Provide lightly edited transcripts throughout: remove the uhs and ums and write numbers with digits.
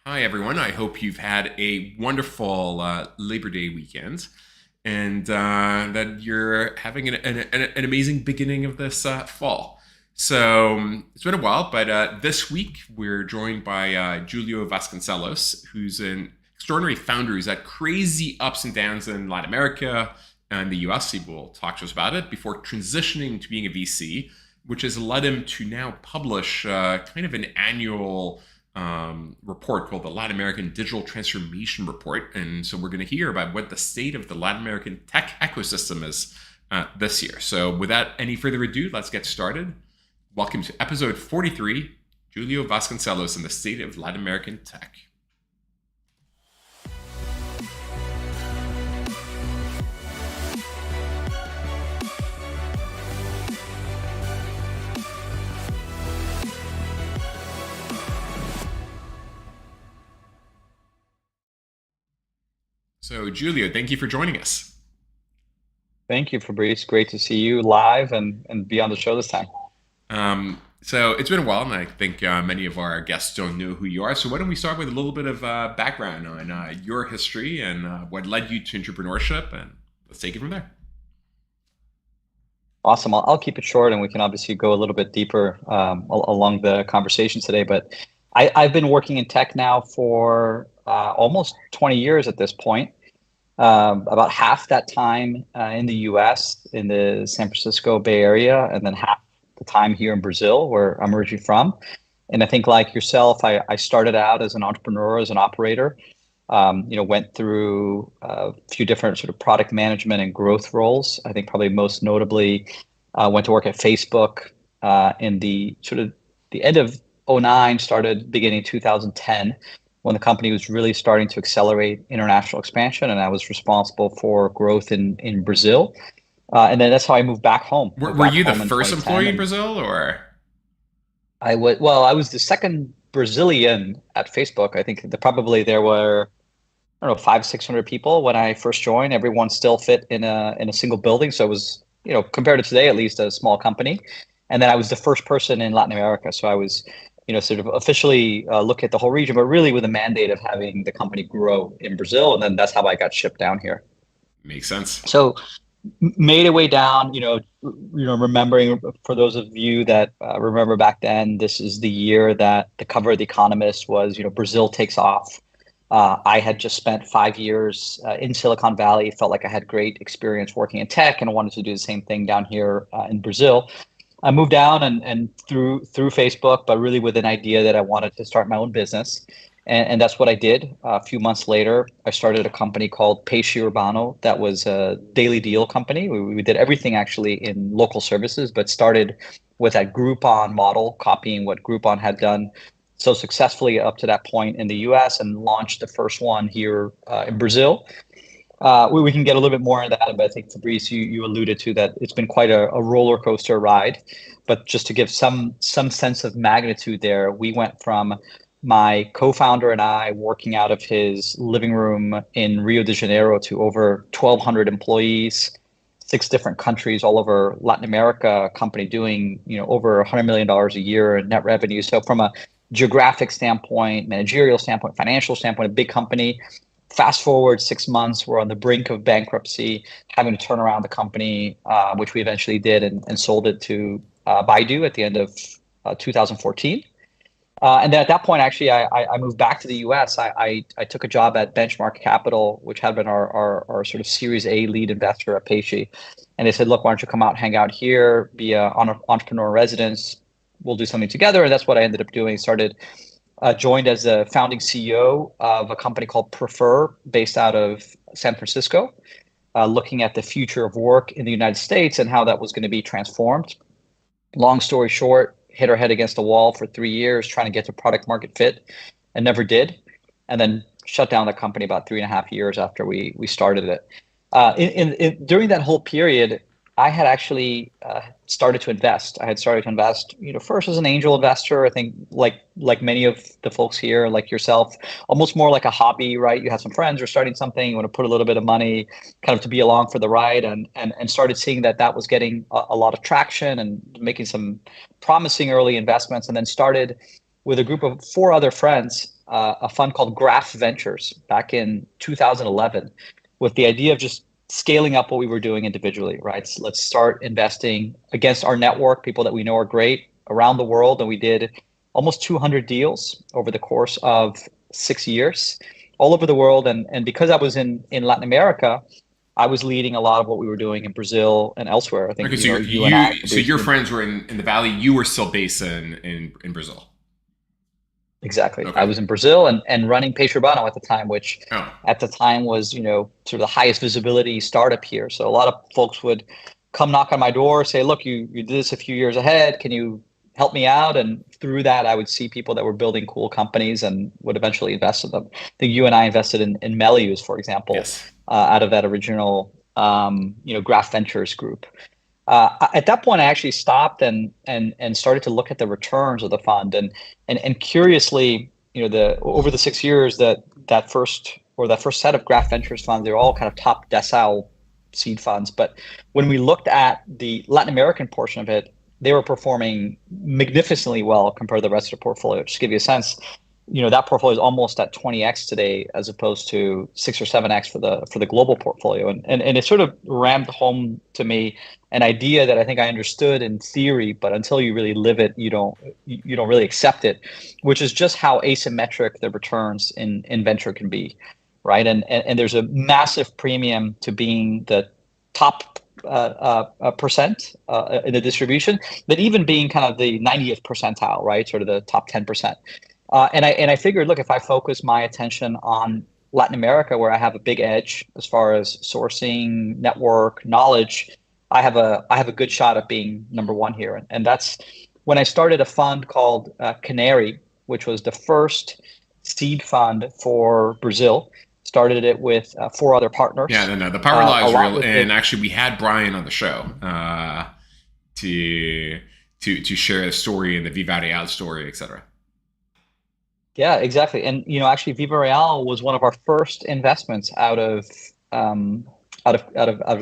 Hi, everyone. I hope you've had a wonderful Labor Day weekend and that you're having an amazing beginning of this fall. It's been a while, but this week we're joined by Julio Vasconcellos, who's an extraordinary founder who's had crazy ups and downs in Latin America and the US. He will talk to us about it before transitioning to being a VC, which has led him to now publish kind of an annual report called the Latin American Digital Transformation Report. And so we're going to hear about what the state of the Latin American tech ecosystem is this year. So without any further ado, let's get started. Welcome to episode 43, Julio Vasconcellos and the State of Latin American Tech. So, Julio, thank you for joining us. Thank you, Fabrice. Great to see you live and be on the show this time. So it's been a while, and I think many of our guests don't know who you are. So why don't we start with a little bit of background on your history and what led you to entrepreneurship, and let's take it from there. Awesome. I'll keep it short, and we can obviously go a little bit deeper along the conversation today. But I've been working in tech now for almost 20 years at this point. About half that time in the US, in the San Francisco Bay Area, and then half the time here in Brazil, where I'm originally from. And I think, like yourself, I started out as an entrepreneur, as an operator. Went through a few different sort of product management and growth roles. I think probably most notably went to work at Facebook in the end of '09, started beginning 2010, when the company was really starting to accelerate international expansion, and I was responsible for growth in Brazil. And then that's how I moved back home. Were, Moved were back you the home in first 2010, employee in and Brazil, or I was the second Brazilian at Facebook. I think probably there were, I don't know, 600 people when I first joined. Everyone still fit in a single building, so it was, compared to today, at least, a small company. And then I was the first person in Latin America, so I was, sort of officially look at the whole region, but really with a mandate of having the company grow in Brazil, and then that's how I got shipped down here. makes sense? So made a way down, remembering, for those of you that remember back then, this is the year that the cover of The Economist was, Brazil takes off. I had just spent 5 years in Silicon Valley, felt like I had great experience working in tech, and I wanted to do the same thing down here in Brazil. I moved down and through Facebook, but really with an idea that I wanted to start my own business. And that's what I did. A few months later, I started a company called Peixe Urbano. That was a daily deal company. We did everything actually in local services, but started with that Groupon model, copying what Groupon had done so successfully up to that point in the US, and launched the first one here in Brazil. We can get a little bit more into that, but I think, Fabrice, you alluded to that it's been quite a roller coaster ride. But just to give some sense of magnitude there, we went from my co-founder and I working out of his living room in Rio de Janeiro to over 1,200 employees, six different countries all over Latin America, a company doing over $100 million a year in net revenue. So from a geographic standpoint, managerial standpoint, financial standpoint, a big company. Fast forward 6 months, we're on the brink of bankruptcy, having to turn around the company, which we eventually did, and sold it to Baidu at the end of 2014. And then at that point, actually, I moved back to the US. I took a job at Benchmark Capital, which had been our sort of Series A lead investor at Peixe. And they said, look, why don't you come out, hang out here, be an entrepreneur in residence. We'll do something together. And that's what I ended up doing. Joined as a founding CEO of a company called Prefer, based out of San Francisco, looking at the future of work in the United States and how that was going to be transformed. Long story short, hit our head against the wall for 3 years trying to get to product market fit, and never did. And then shut down the company about 3.5 years after we started it. During that whole period, I had actually started to invest. I had started to invest, first as an angel investor. I think, like many of the folks here, like yourself, almost more like a hobby, right? You have some friends, you're starting something, you want to put a little bit of money, kind of to be along for the ride, and started seeing that was getting a lot of traction and making some promising early investments, and then started with a group of four other friends a fund called Graph Ventures back in 2011 with the idea of just scaling up what we were doing individually, right? So let's start investing against our network, people that we know are great around the world. And we did almost 200 deals over the course of 6 years all over the world. And because I was in Latin America, I was leading a lot of what we were doing in Brazil and elsewhere. I think Okay, so you and I. so your friends were in the valley. You were still based in Brazil. Exactly. Okay. I was in Brazil and running Peixe Urbano at the time, which Oh, at the time was, sort of the highest visibility startup here. So a lot of folks would come knock on my door, say, look, you did this a few years ahead. Can you help me out? And through that, I would see people that were building cool companies and would eventually invest in them. I think you and I invested in Melius, for example, yes. out of that original, Graph Ventures group. At that point, I actually stopped and started to look at the returns of the fund, and curiously, over the 6 years that first set of Graph Ventures funds, they're all kind of top decile seed funds. But when we looked at the Latin American portion of it, they were performing magnificently well compared to the rest of the portfolio. Just to give you a sense, that portfolio is almost at 20x today, as opposed to 6 or 7x for the global portfolio, and it sort of rammed home to me an idea that I think I understood in theory, but until you really live it, you don't really accept it, which is just how asymmetric the returns in venture can be, right? And there's a massive premium to being the top percent in the distribution, but even being kind of the 90th percentile, right? Sort of the top 10%. And I figured, look, if I focus my attention on Latin America, where I have a big edge as far as sourcing, network, knowledge, I have a good shot at being number one here. And that's when I started a fund called Canary, which was the first seed fund for Brazil. Started it with 4 other partners. Yeah, no, the power law is real, and actually, we had Brian on the show to share a story and the Viva Real story, etc. Yeah, exactly. And actually, Viva Real was one of our first investments out of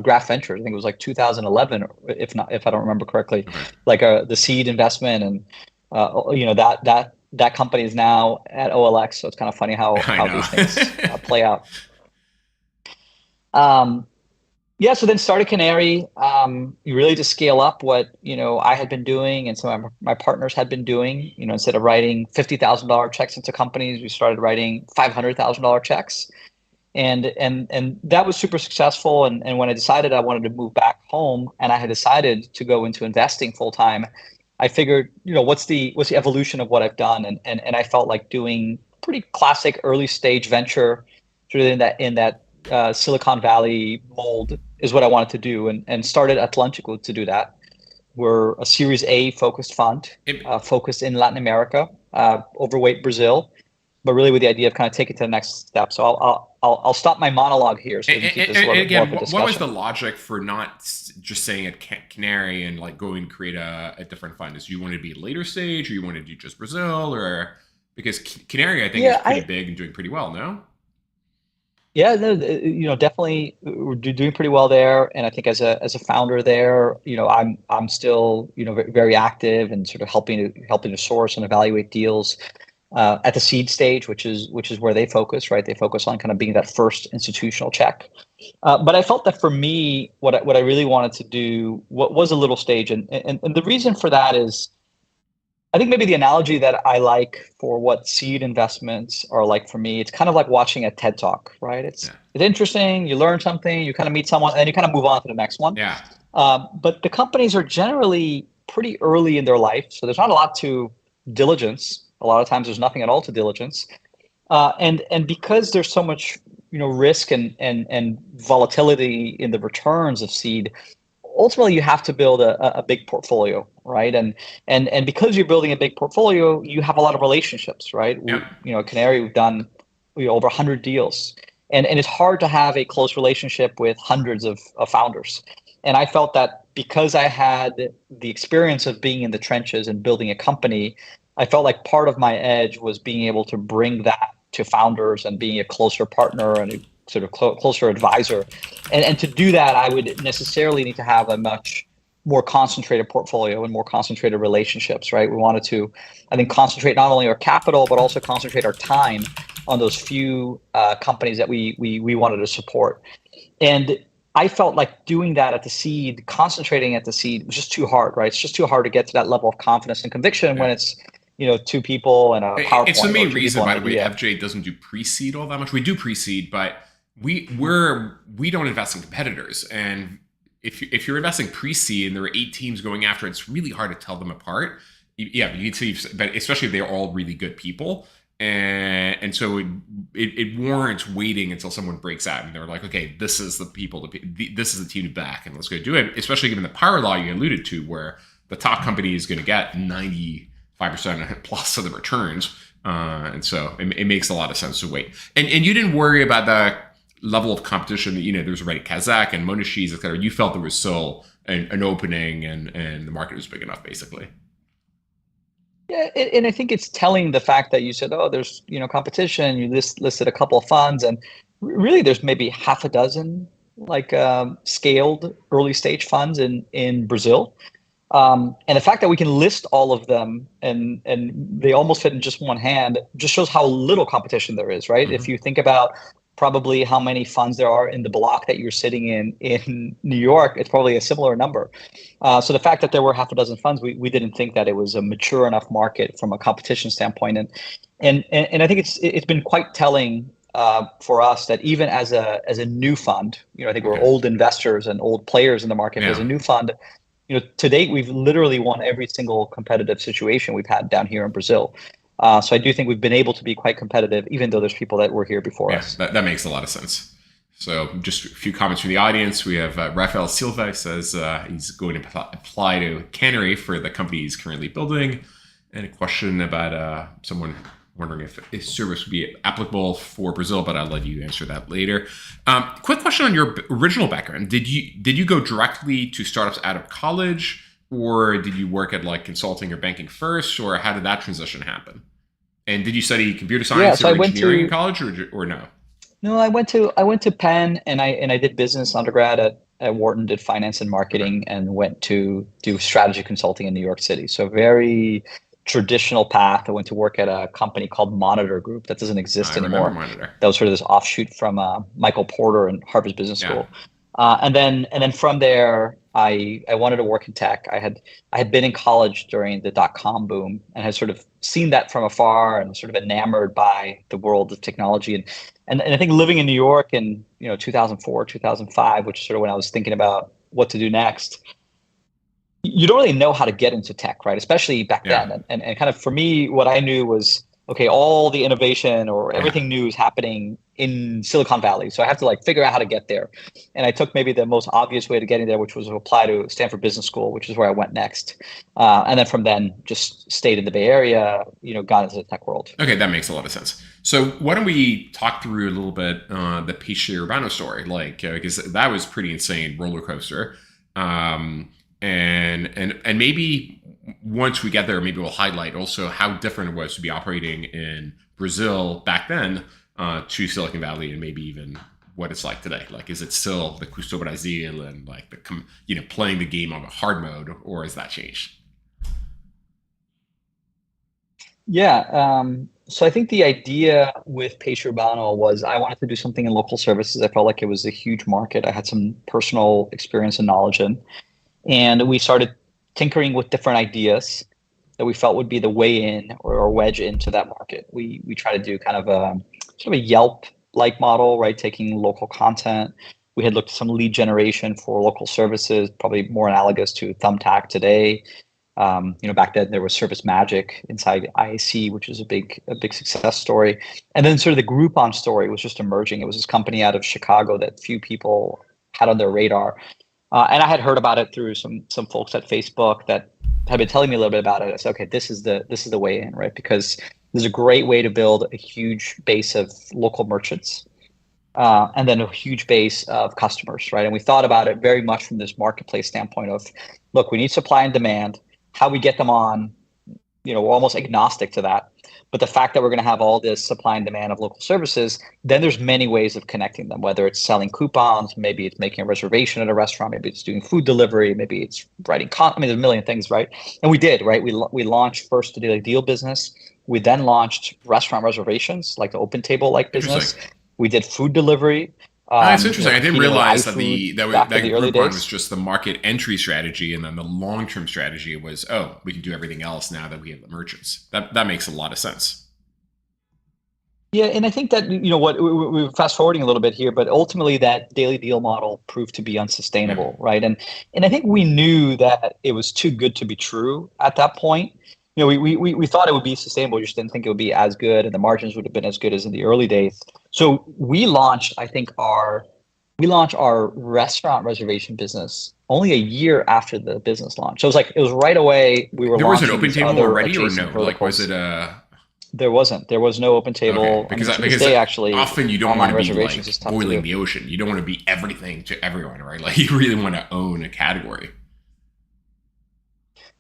Graph Ventures. I think it was like 2011, if I don't remember correctly, Okay. like the seed investment, and that company is now at OLX. So it's kind of funny how these things play out. Yeah, so then started Canary, really to scale up what I had been doing and some of my partners had been doing. Instead of writing $50,000 checks into companies, we started writing $500,000 checks, and that was super successful. And when I decided I wanted to move back home, and I had decided to go into investing full time, I figured, what's the evolution of what I've done, and I felt like doing pretty classic early stage venture, sort of in that Silicon Valley mold is what I wanted to do, and started Atlantico to do that. We're a Series A focused fund, focused in Latin America, overweight Brazil, but really with the idea of kind of taking it to the next step. So I'll stop my monologue here so we can keep this a little bit more of a discussion. What was the logic for not just saying at Canary and like go and create a different fund? Is you wanted to be later stage, or you wanted to do just Brazil, or because Canary I think is pretty big and doing pretty well, no? Yeah, no, definitely we're doing pretty well there, and I think as a founder there, I'm still very active and sort of helping to source and evaluate deals at the seed stage, which is where they focus, right? They focus on kind of being that first institutional check. But I felt that for me, what I really wanted to do was a little stage, and the reason for that is, I think maybe the analogy that I like for what seed investments are like for me, it's kind of like watching a TED Talk, right? It's interesting. You learn something, you kind of meet someone, and you kind of move on to the next one. Yeah. But the companies are generally pretty early in their life, so there's not a lot to diligence. A lot of times, there's nothing at all to diligence, and because there's so much risk and volatility in the returns of seed. Ultimately, you have to build a big portfolio, right? And because you're building a big portfolio, you have a lot of relationships, right? Yep. At Canary, we've done over 100 deals, and it's hard to have a close relationship with hundreds of founders. And I felt that because I had the experience of being in the trenches and building a company, I felt like part of my edge was being able to bring that to founders and being a closer partner and a sort of closer advisor. And to do that, I would necessarily need to have a much more concentrated portfolio and more concentrated relationships, right? We wanted to, I think, concentrate not only our capital, but also concentrate our time on those few companies that we wanted to support. And I felt like doing that at the seed, concentrating at the seed was just too hard, right? It's just too hard to get to that level of confidence and conviction when Yeah. it's, two people and a It's the PowerPoint or main two reason, people and by an the way, idea. FJ doesn't do pre-seed all that much. We do pre-seed, but we don't invest in competitors. And if you're investing pre-seed and there are 8 teams going after it, it's really hard to tell them apart. Yeah, you need to, but especially if they're all really good people. And so it warrants waiting until someone breaks out and they're like, okay, this is the people, this is the team to back, and let's go do it. Especially given the power law you alluded to, where the top company is going to get 95% plus of the returns. And so it makes a lot of sense to wait. And you didn't worry about the level of competition. There's already Kazakh and Monashis, et cetera. You felt there was still an opening and the market was big enough, basically. Yeah, and I think it's telling the fact that you said, oh, there's competition. You listed a couple of funds, and really there's maybe half a dozen like scaled early stage funds in Brazil. And the fact that we can list all of them and they almost fit in just one hand just shows how little competition there is, right? If Mm-hmm. you think about probably how many funds there are in the block that you're sitting in New York, it's probably a similar number. So the fact that there were half a dozen funds, we didn't think that it was a mature enough market from a competition standpoint. And I think it's been quite telling for us that even as a new fund, I think we're Okay. old investors and old players in the market, but as Yeah. a new fund, to date, we've literally won every single competitive situation we've had down here in Brazil. So I do think we've been able to be quite competitive, even though there's people that were here before Yeah, us. that makes a lot of sense. So just a few comments from the audience. We have Rafael Silva says he's going to apply to Canary for the company he's currently building. And a question about someone wondering if his service would be applicable for Brazil, but I'll let you answer that later. Quick question on your original background. Did you go directly to startups out of college, or did you work at like consulting or banking first, or how did that transition happen? And did you study computer Yeah, science so I or went engineering in to college, or no? no, I went to Penn and I did business undergrad at Wharton, did finance and Okay. marketing, and went to do strategy consulting in New York City. So very traditional path. I went to work at a company called Monitor Group that doesn't exist I remember anymore. Monitor. That was sort of this offshoot from Michael Porter and Harvard Business Yeah. School. And then from there, I wanted to work in tech. I had been in college during the dot-com boom and had sort of seen that from afar and sort of enamored by the world of technology. And I think living in New York in 2004, 2005, which is sort of when I was thinking about what to do next, you don't really know how to get into tech, right? Especially back Yeah. then. And kind of for me, what I knew was, okay, all the innovation or Yeah. everything new is happening in Silicon Valley. So I have to like figure out how to get there. And I took maybe the most obvious way to getting there, which was to apply to Stanford Business School, which is where I went next. And then from then just stayed in the Bay Area, got into the tech world. Okay, that makes a lot of sense. So why don't we talk through a little bit the Peixe Urbano story, like because that was pretty insane roller coaster, and maybe once we get there, maybe we'll highlight also how different it was to be operating in Brazil back then to Silicon Valley, and maybe even what it's like today. Like, is it still the Custo Brasil and like the playing the game on a hard mode, or has that changed? Yeah. So I think the idea with Peixe Urbano was I wanted to do something in local services. I felt like it was a huge market. I had some personal experience and knowledge in. And we started tinkering with different ideas that we felt would be the way in or wedge into that market. We try to do kind of a sort of a Yelp like model, right? Taking local content. We had looked at some lead generation for local services, probably more analogous to Thumbtack today. Back then there was Service Magic inside IAC, which was a big success story. And then sort of the Groupon story was just emerging. It was this company out of Chicago that few people had on their radar. And I had heard about it through some folks at Facebook that had been telling me a little bit about it. I said, okay, this is the way in, right? Because there's a great way to build a huge base of local merchants, and then a huge base of customers, right? And we thought about it very much from this marketplace standpoint of, look, we need supply and demand. How we get them on we're almost agnostic to that. But the fact that we're going to have all this supply and demand of local services, then there's many ways of connecting them, whether it's selling coupons, maybe it's making a reservation at a restaurant, maybe it's doing food delivery, maybe it's writing I mean, there's a million things, right? And we did, right? We launched first the daily deal business. We then launched restaurant reservations, like the open table like Interesting. business. We did food delivery, It's interesting. I didn't competing with realize that iFood back in that the early Groupon was days. just the market entry strategy, and then the long term strategy was, oh, we can do everything else now that we have the merchants. That makes a lot of sense. Yeah, and I think that what we're fast forwarding a little bit here, but ultimately that daily deal model proved to be Yeah. unsustainable, right? And I think we knew that it was too good to be true at that point. We thought it would be sustainable, we just didn't think it would be as good, and the margins would have been as good as in the early days. So we launched our restaurant reservation business only a year after the business launch. So it was right away we were There was an launching open these table other already, or adjacent no? Like, was verticals. it There was no open okay? table. I mean, to this Because day, actually, often you don't want online to be reservations like is tough to boiling do. the ocean. You don't want to be everything to everyone, right? Like, you really want to own a category.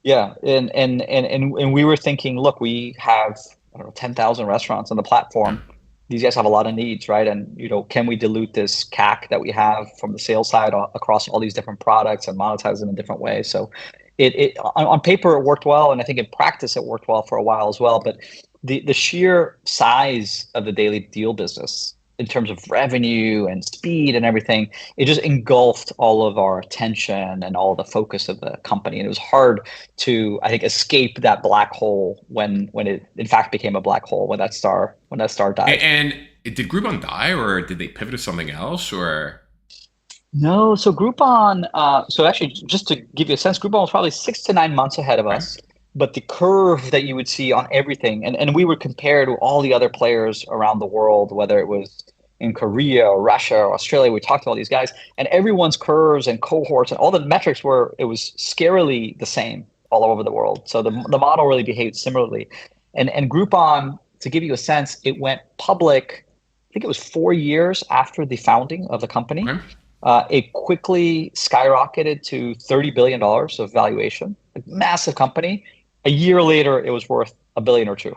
Yeah, and we were thinking, look, we have, I don't know, 10,000 restaurants on the Yeah. platform. These guys have a lot of needs, right? And can we dilute this CAC that we have from the sales side across all these different products and monetize them in different ways? So it on paper it worked well, and I think in practice it worked well for a while as well. But the sheer size of the daily deal business in terms of revenue and speed and everything, it just engulfed all of our attention and all the focus of the company. And it was hard to, I think, escape that black hole when it in fact became a black hole when that star died. And did Groupon die, or did they pivot to something else, or No, so Groupon, so actually, just to give you a sense, Groupon was probably 6 to 9 months ahead of okay? us. But the curve that you would see on everything, and we would compare to all the other players around the world, whether it was in Korea or Russia or Australia, we talked to all these guys, and everyone's curves and cohorts and all the metrics it was scarily the same all over the world. So the model really behaved similarly. And Groupon, to give you a sense, it went public, I think it was 4 years after the founding of the company. Okay. It quickly skyrocketed to $30 billion of valuation, a massive company. A year later, it was worth a billion or two,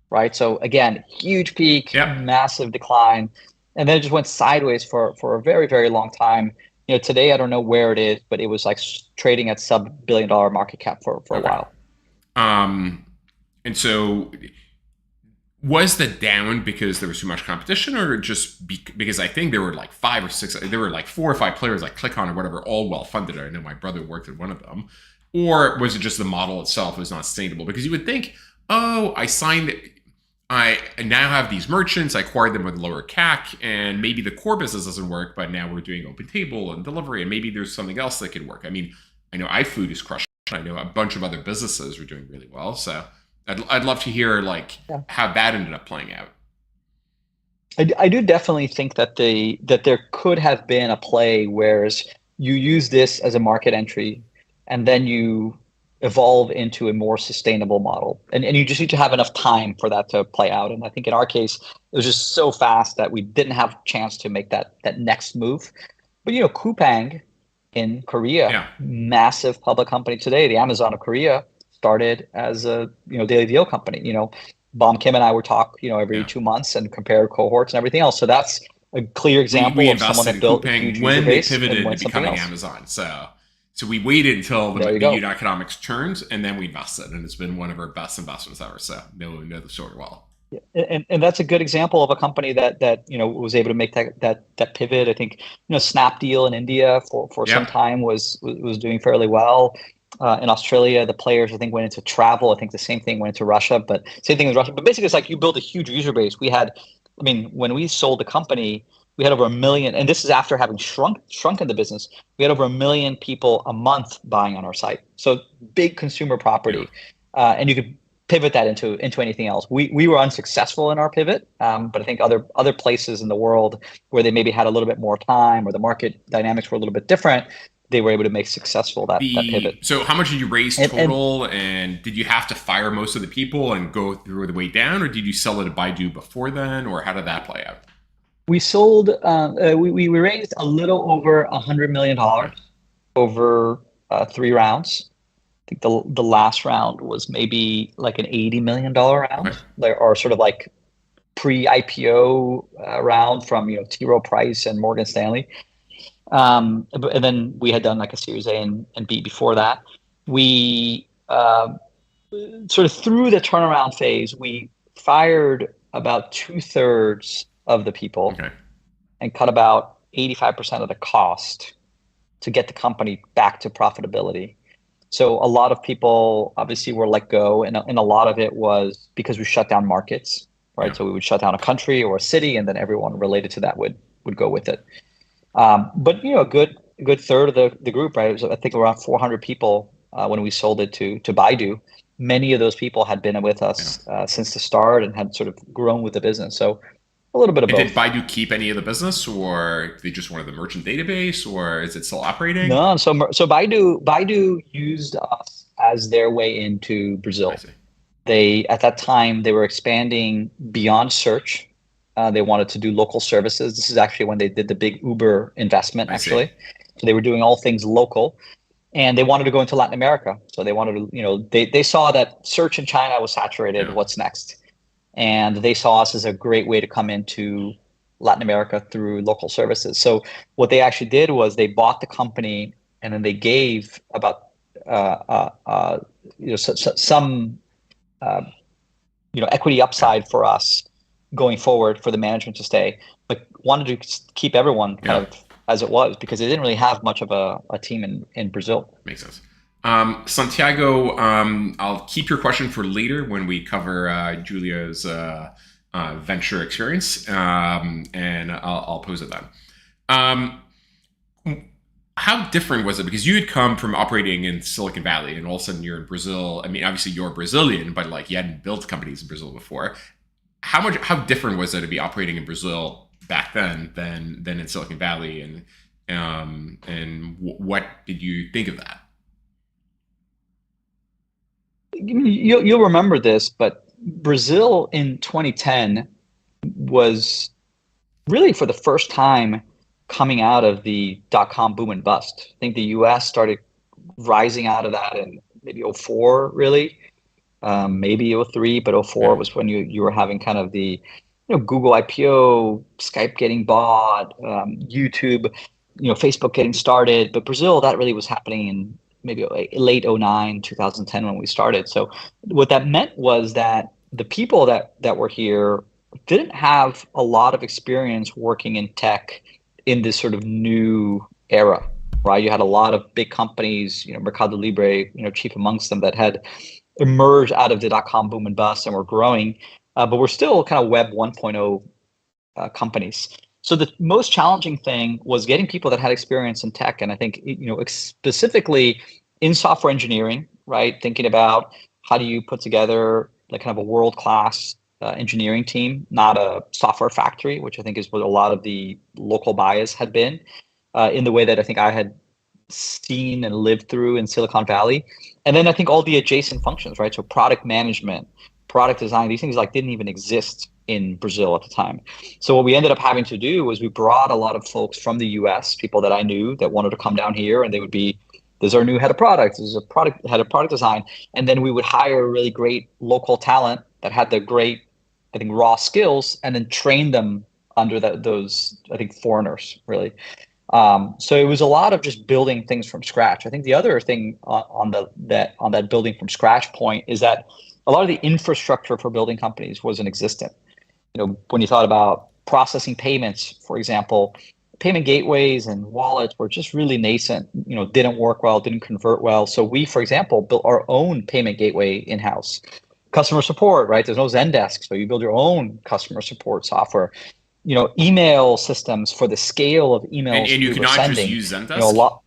right? So again, huge peak, Yep. massive decline, and then it just went sideways for a very, very long time. Today I don't know where it is, but it was like trading at sub-billion-dollar market cap for a Okay. while. Um, and so was the down because there was too much competition, or just because I think there were like five or six, there were like four or five players like ClickOn or whatever, all well funded. I know my brother worked at one of them. Or was it just the model itself was not sustainable? Because you would think, oh, I now have these merchants, I acquired them with lower CAC, and maybe the core business doesn't work, but now we're doing open table and delivery, and maybe there's something else that could work. I mean, I know iFood is crushing. I know a bunch of other businesses are doing really well. So I'd love to hear like Yeah. how that ended up playing out. I do definitely think that there could have been a play whereas you use this as a market entry and then you evolve into a more sustainable model. And you just need to have enough time for that to play out. And I think in our case, it was just so fast that we didn't have a chance to make that next move. But Coupang in Korea, Yeah. massive public company today, the Amazon of Korea, started as a daily deal company. Bom Kim and I would talk every Yeah. 2 months and compare cohorts and everything else. So that's a clear We example of someone invested that in built a Coupang huge user when they base and pivoted to went something becoming else. Amazon. So we waited until There you the go. unit economics turns, and then we invested, and it's been one of our best investments ever. So know the story well. And that's a good example of a company that was able to make that pivot. I think Snapdeal in India for some Yep. time was doing fairly well. In Australia, the players I think went into travel. I think the same thing went into Russia, but same thing with Russia. But basically, it's like you build a huge user base. I mean, when we sold the company, we had over a million, and this is after having shrunken the business. We had over a million people a month buying on our site. So big consumer Yeah. property, and you could pivot that into anything else. We were unsuccessful in our pivot, but I think other places in the world where they maybe had a little bit more time or the market dynamics were a little bit different, they were able to make successful that pivot. So how much did you raise And total, and did you have to fire most of the people and go through the way down, or did you sell it at Baidu before then, or how did that play out? we sold. We raised a little over $100 million Okay. over 3 rounds. think the last round was maybe like an $80 million Okay. round, or sort of like pre-IPO round from T. Rowe Price and Morgan Stanley. And then we had done like a Series A and B before that. We sort of through the turnaround phase, we fired about 2/3 of the people Okay. and cut about 85% of the cost to get the company back to profitability. So a lot of people obviously were let go, and a lot of it was because we shut down markets, right? Yeah. So we would shut down a country or a city, and then everyone related to that would go with it. But a good third of the group, right? It was, I think, around 400 people when we sold it to Baidu. Many of those people had been with Yeah. us since the start and had sort of grown with the business. So a little bit of And did both. Baidu keep any of the business, or they just wanted the merchant database, or is it still operating? No, so Baidu used us as their way into I Brazil. see. They at that time they were expanding beyond search. They wanted to do local services. This is actually when they did the big Uber investment, I see. actually. So they were doing all things local, and they wanted to go into Latin America. So they wanted to, they saw that search in China was saturated. Yeah. What's next? And they saw us as a great way to come into Latin America through local services. So what they actually did was they bought the company, and then they gave about some uh, equity Yeah. upside for us going forward for the management to stay, but wanted to keep everyone kind Yeah. of as it was because they didn't really have much of a team in Brazil. Makes sense. Santiago, I'll keep your question for later when we cover Julio's venture experience, and I'll pose it then. Um, how different was it? Because you had come from operating in Silicon Valley, and all of a sudden you're in Brazil. I mean, obviously you're Brazilian, but like you hadn't built companies in Brazil before. How different was it to be operating in Brazil back then than in Silicon Valley, and what did you think of that? You'll remember this, but Brazil in 2010 was really for the first time coming out of the dot-com boom and bust. I think the US started rising out of that in maybe '04, really, maybe '03, but '04 Yeah. was when you were having kind of the Google IPO, Skype getting bought, YouTube, Facebook getting started. But Brazil, that really was happening in maybe late '09, 2010 when we started. So what that meant was that the people that were here didn't have a lot of experience working in tech in this sort of new era, right? You had a lot of big companies, Mercado Libre, chief amongst them, that had emerged out of the dot-com boom and bust and were growing, but we're still kind of Web 1.0 companies. So the most challenging thing was getting people that had experience in tech, and I think specifically in software engineering, right? Thinking about how do you put together like kind of a world-class engineering team, not a software factory, which I think is what a lot of the local bias had been, in the way that I think I had seen and lived through in Silicon Valley. And then I think all the adjacent functions, right? So product management, product design, these things like didn't even exist in Brazil at the time. So what we ended up having to do was we brought a lot of folks from the US, people that I knew that wanted to come down here, and they would be, there's our new head of product, there's a product head of product design. And then we would hire really great local talent that had the great, I think, raw skills, and then train them under those, I think, foreigners, really. So it was a lot of just building things from scratch. I think the other thing on that building from scratch point is that a lot of the infrastructure for building companies wasn't existent. When you thought about processing payments, for example, payment gateways and wallets were just really nascent. Didn't work well, didn't convert well. So we, for example, built our own payment gateway in-house. Customer support, right? There's no Zendesk, so you build your own customer support software. Email systems for the scale of And emails you we were cannot just sending. use A Zendesk. lot.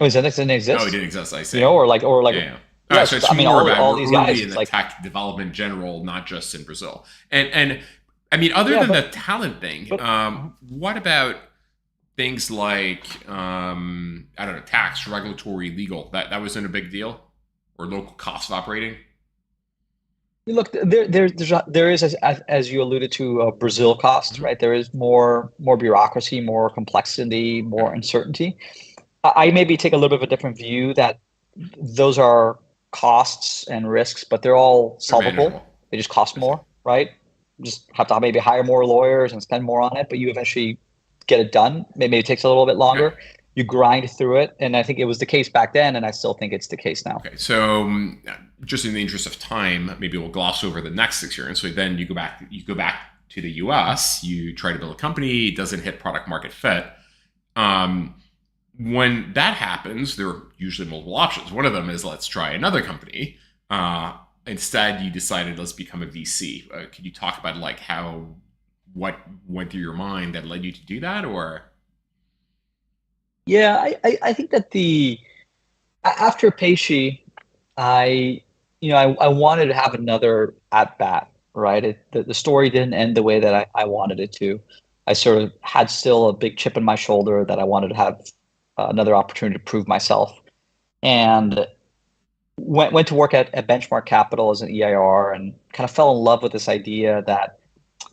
Oh, Zendesk didn't Oh, it exist. didn't exist. I see. Or like, Yeah, yeah. All right, so yes. it's I mean, more about all we're these early guys. in It's the like, tech development in general, not just in Brazil. And I mean, other yeah, than the but talent thing, but what about things like I don't know, tax, regulatory, legal? That wasn't a big deal, or local cost of operating. look, there is, as you alluded to, Brazil cost, Hmm. right? There is more bureaucracy, more complexity, Yeah, more uncertainty. I maybe take a little bit of a different view that those are costs and risks, but they're all They're manageable. solvable. They just cost I see. more, right? Just have to maybe hire more lawyers and spend more on it, but you eventually get it done. Maybe it takes a little bit Okay. longer. You grind through it, and I think it was the case back then, and I still think it's the case now. Okay. So just in the interest of time, maybe we'll gloss over the next experience. So then you go back. You go back to the U.S. You try to build a company. It doesn't hit product market fit. Um, when that happens, there are usually multiple options. One of them is let's try another company. Instead, you decided let's become a VC. Could you talk about like how what went through your mind that led you to do that, or Yeah, I think that after Peishi, I I wanted to have another at bat, right? The story didn't end the way that I wanted it to. I sort of had still a big chip in my shoulder that I wanted to have another opportunity to prove myself, and went to work at Benchmark Capital as an EIR, and kind of fell in love with this idea that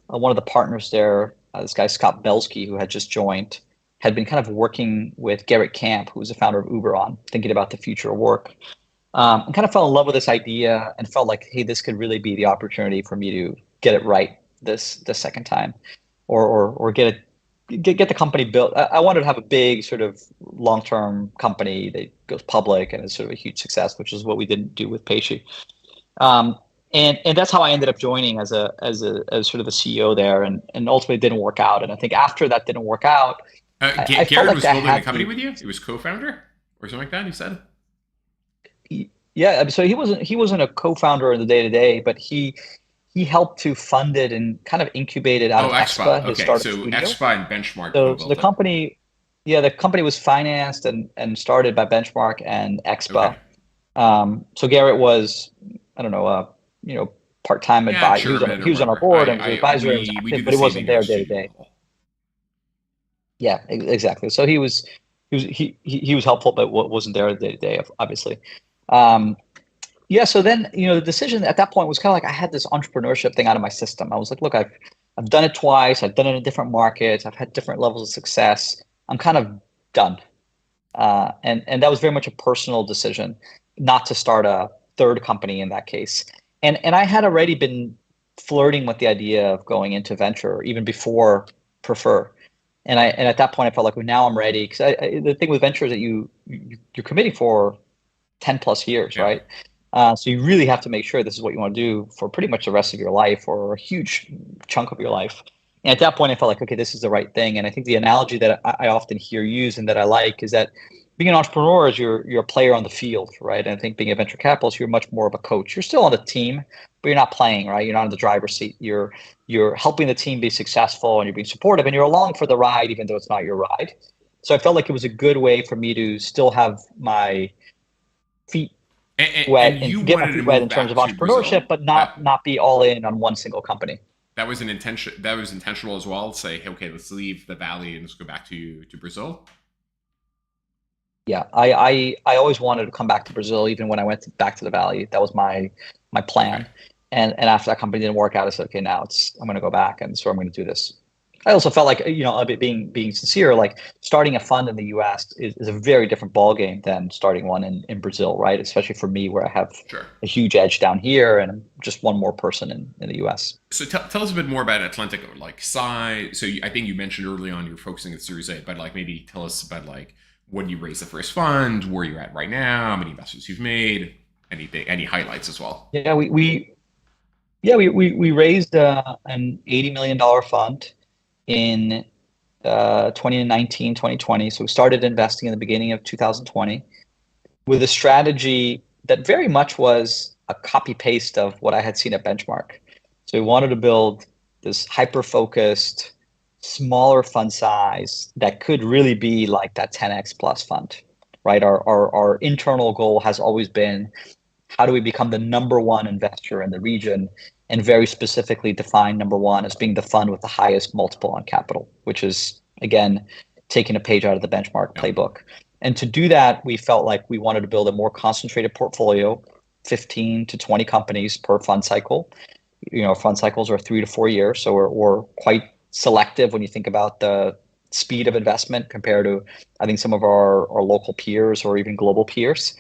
one of the partners there, this guy Scott Belsky, who had just joined, had been kind of working with Garrett Camp, who was the founder of Uber, on thinking about the future of work. And kind of fell in love with this idea and felt like, hey, this could really be the opportunity for me to get it right this second time, or get the company built. I wanted to have a big sort of long-term company that goes public and is sort of a huge success, which is what we didn't do with Peishi. Um, and that's how I ended up joining as sort of a CEO there, and ultimately it didn't work out. And I think after that didn't work out, I felt Garrett like was I building the had company to. with you? It was co-founder or something like that. You said. Yeah, so he wasn't a co-founder in the day to day, but he helped to fund it and kind of incubate it out Oh, of Expa. Expa, his Okay, startup so studio. Expa and Benchmark So the co-built it. company, yeah, the company was financed and started by Benchmark and Okay. Expa. So Garrett was, I don't know, part-time Yeah, advisor. chairman or He was on our whatever. board and was an advisor and was We do active, the but he same thing wasn't at our there day to studio day. level. Yeah, exactly. So he was helpful, but wasn't there day to day, obviously. Um, Yeah, so then, the decision at that point was kind of like I had this entrepreneurship thing out of my system. I was like, look, I've done it twice. I've done it in different markets. I've had different levels of success. I'm kind of done. And that was very much a personal decision not to start a third company in that case. And I had already been flirting with the idea of going into venture even before Prefer. And at that point I felt like, well, now I'm ready, because the thing with venture is that you're committing for 10 plus years, Yeah. right? So you really have to make sure this is what you want to do for pretty much the rest of your life, or a huge chunk of your life. And at that point, I felt like, okay, this is the right thing. And I think the analogy that I often hear used and that I like is that being an entrepreneur is you're a player on the field, right? And I think being a venture capitalist, you're much more of a coach. You're still on the team, but you're not playing, right? You're not in the driver's seat. You're helping the team be successful, and you're being supportive, and you're along for the ride, even though it's not your ride. So I felt like it was a good way for me to still have my feet And wet you and get my wanted to feet wet move in terms back of to entrepreneurship, Brazil. but not be all in on one single company. That was an intention. That was intentional as well. Say, hey, okay, let's leave the valley and let's go back to Brazil. Yeah, I always wanted to come back to Brazil, even when I went back to the Valley. That was my Okay. plan. And after that company didn't work out, I said, okay, now I'm going to go back, and so I'm going to do this. I also felt like, a bit being sincere, like starting a fund in the U.S. is a very different ballgame than starting one in Brazil, right? Especially for me, where I have Sure. a huge edge down here, and I'm just one more person in the U.S. So tell us a bit more about Atlantico, like size. So I think you mentioned early on you're focusing at Series A, but like maybe tell us about like when you raised the first fund, where you're at right now, how many investments you've made, anything, any highlights as well. Yeah, we raised an $80 million fund in 2019, 2020. So we started investing in the beginning of 2020 with a strategy that very much was a copy paste of what I had seen at Benchmark. So we wanted to build this hyper focused, smaller fund size that could really be like that 10x plus fund, right? Our internal goal has always been, how do we become the number one investor in the region, and very specifically define number one as being the fund with the highest multiple on capital, which is, again, taking a page out of the Benchmark Yeah. playbook. And to do that, we felt like we wanted to build a more concentrated portfolio, 15 to 20 companies per fund cycle. Fund cycles are 3 to 4 years, so we're quite selective when you think about speed of investment compared to, I think, some of our local peers or even global peers.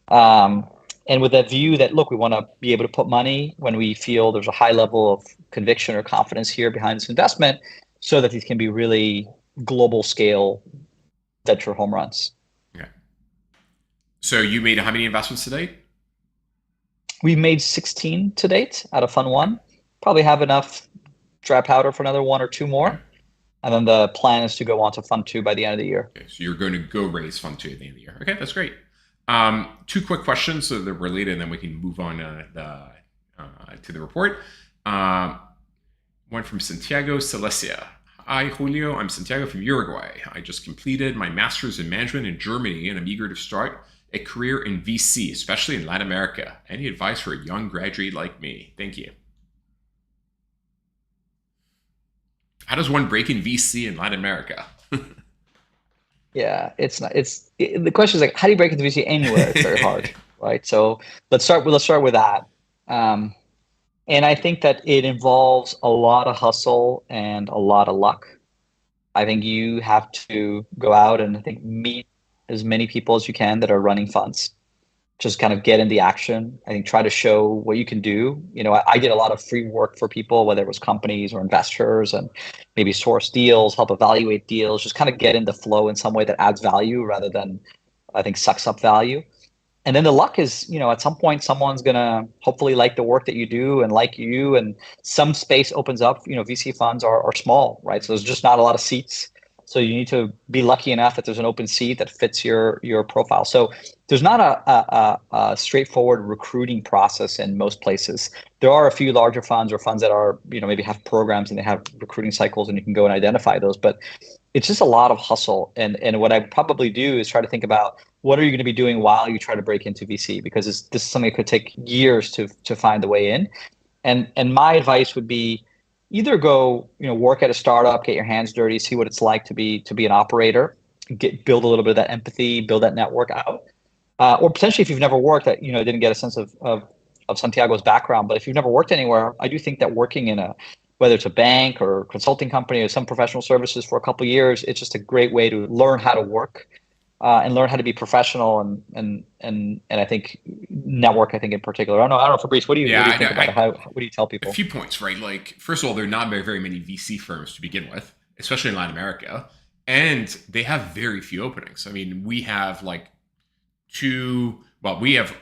Um, and with that view that, look, we want to be able to put money when we feel there's a high level of conviction or confidence here behind this investment so that these can be really global scale venture home runs. Yeah. So you made how many investments today? We've made 16 to date out of Fund 1. Probably have enough dry powder for another one or two Okay. more. And then the plan is to go on to Fund 2 by the end of the year. Okay. So you're going to go raise Fund 2 at the end of the year. Okay, that's great. Two quick questions so they're related, and then we can move on to the report. One from Santiago Celestia. Hi, Julio. I'm Santiago from Uruguay. I just completed my master's in management in Germany, and I'm eager to start a career in VC, especially in Latin America. Any advice for a young graduate like me? Thank you. How does one break in VC in Latin America? Yeah, it's not. The question is like, how do you break into VC anywhere? It's very hard, right? So let's start with that. Um, and I think that it involves a lot of hustle and a lot of luck. I think you have to go out and I think meet as many people as you can that are running funds. Just kind of get in the action. I think try to show what you can do. I did a lot of free work for people, whether it was companies or investors, and maybe source deals, help evaluate deals, just kind of get in the flow in some way that adds value rather than I think sucks up value. And then the luck is, at some point, someone's gonna hopefully like the work that you do and like you, and some space opens up. VC funds are small, right? So there's just not a lot of seats. So you need to be lucky enough that there's an open seat that fits your profile. So there's not a straightforward recruiting process in most places. There are a few larger funds or funds that are, maybe have programs and they have recruiting cycles and you can go and identify those. But it's just a lot of hustle. And what I probably do is try to think about what are you going to be doing while you try to break into VC, because this is something that could take years to find the way in. And my advice would be either go, work at a startup, get your hands dirty, see what it's like to be an operator, build a little bit of that empathy, build that network out. Or potentially if you've never worked, that didn't get a sense of Santiago's background, but if you've never worked anywhere, I do think that working in whether it's a bank or consulting company or some professional services for a couple of years, it's just a great way to learn how to work and learn how to be professional and I think network. I think in particular, I don't know, Fabrice, what do you think about it? What do you tell people? A few points, right? Like, first of all, there are not very many VC firms to begin with, especially in Latin America, and they have very few openings. I mean, we have like we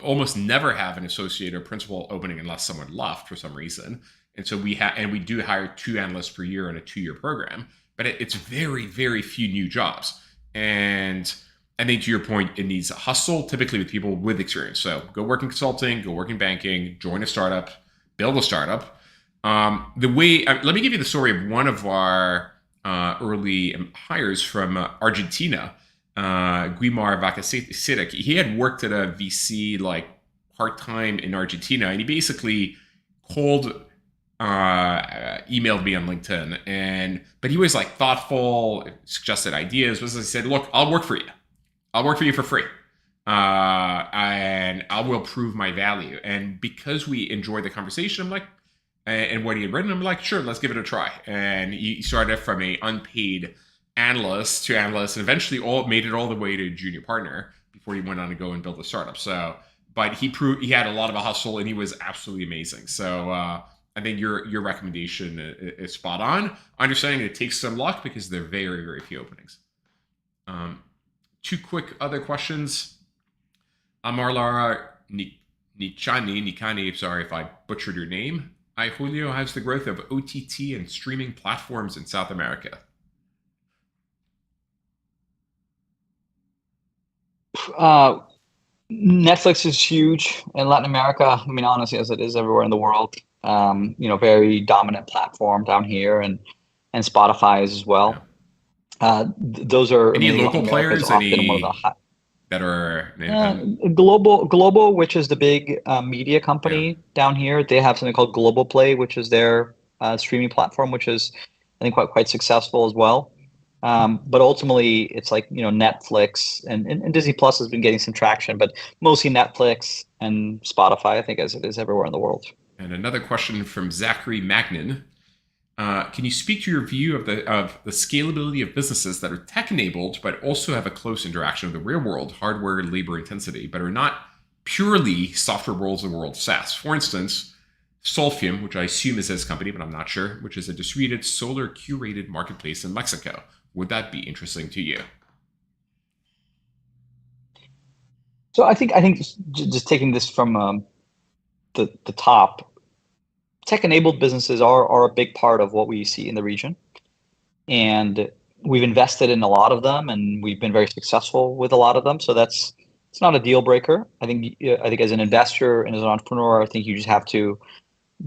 almost never have an associate or principal opening unless someone left for some reason. And so we do hire 2 analysts per year in a 2-year program, but it's very, very few new jobs. And I think to your point, it needs a hustle, typically with people with experience. So go work in consulting, go work in banking, join a startup, build a startup. Let me give you the story of one of our early hires from Argentina, Guimar Vacacetic. He had worked at a VC like part-time in Argentina, and he basically emailed me on LinkedIn, but he was like thoughtful, suggested ideas. Was I said, look, I'll work for you. I'll work for you for free, and I will prove my value. And because we enjoyed the conversation, I'm like, and what he had written, I'm like, sure, let's give it a try. And he started from a unpaid analyst to analyst, and eventually made it all the way to junior partner before he went on to go and build a startup. So, but he had a lot of a hustle, and he was absolutely amazing. So I think your recommendation is spot on. Understanding it takes some luck because there are very, very few openings. 2 quick other questions. Amarlara Nikani, sorry if I butchered your name. Hi, Julio. How's the growth of OTT and streaming platforms in South America? Netflix is huge in Latin America. I mean, honestly, as it is everywhere in the world. Very dominant platform down here, and Spotify is as well. Those are any local players, that are Global, which is the big media company down here. They have something called Global Play, which is their streaming platform, which is I think quite successful as well. But ultimately, it's like Netflix and Disney Plus has been getting some traction, but mostly Netflix and Spotify, I think, as it is everywhere in the world. And another question from Zachary Magnin. Can you speak to your view of the scalability of businesses that are tech enabled but also have a close interaction with the real world, hardware, labor intensity, but are not purely software worlds of the world SaaS? For instance, Solfium, which I assume is his company, but I'm not sure, which is a distributed solar curated marketplace in Mexico. Would that be interesting to you? So I think just taking this from the top, tech-enabled businesses are a big part of what we see in the region, and we've invested in a lot of them, and we've been very successful with a lot of them. So it's not a deal breaker. I think as an investor and as an entrepreneur, I think you just have to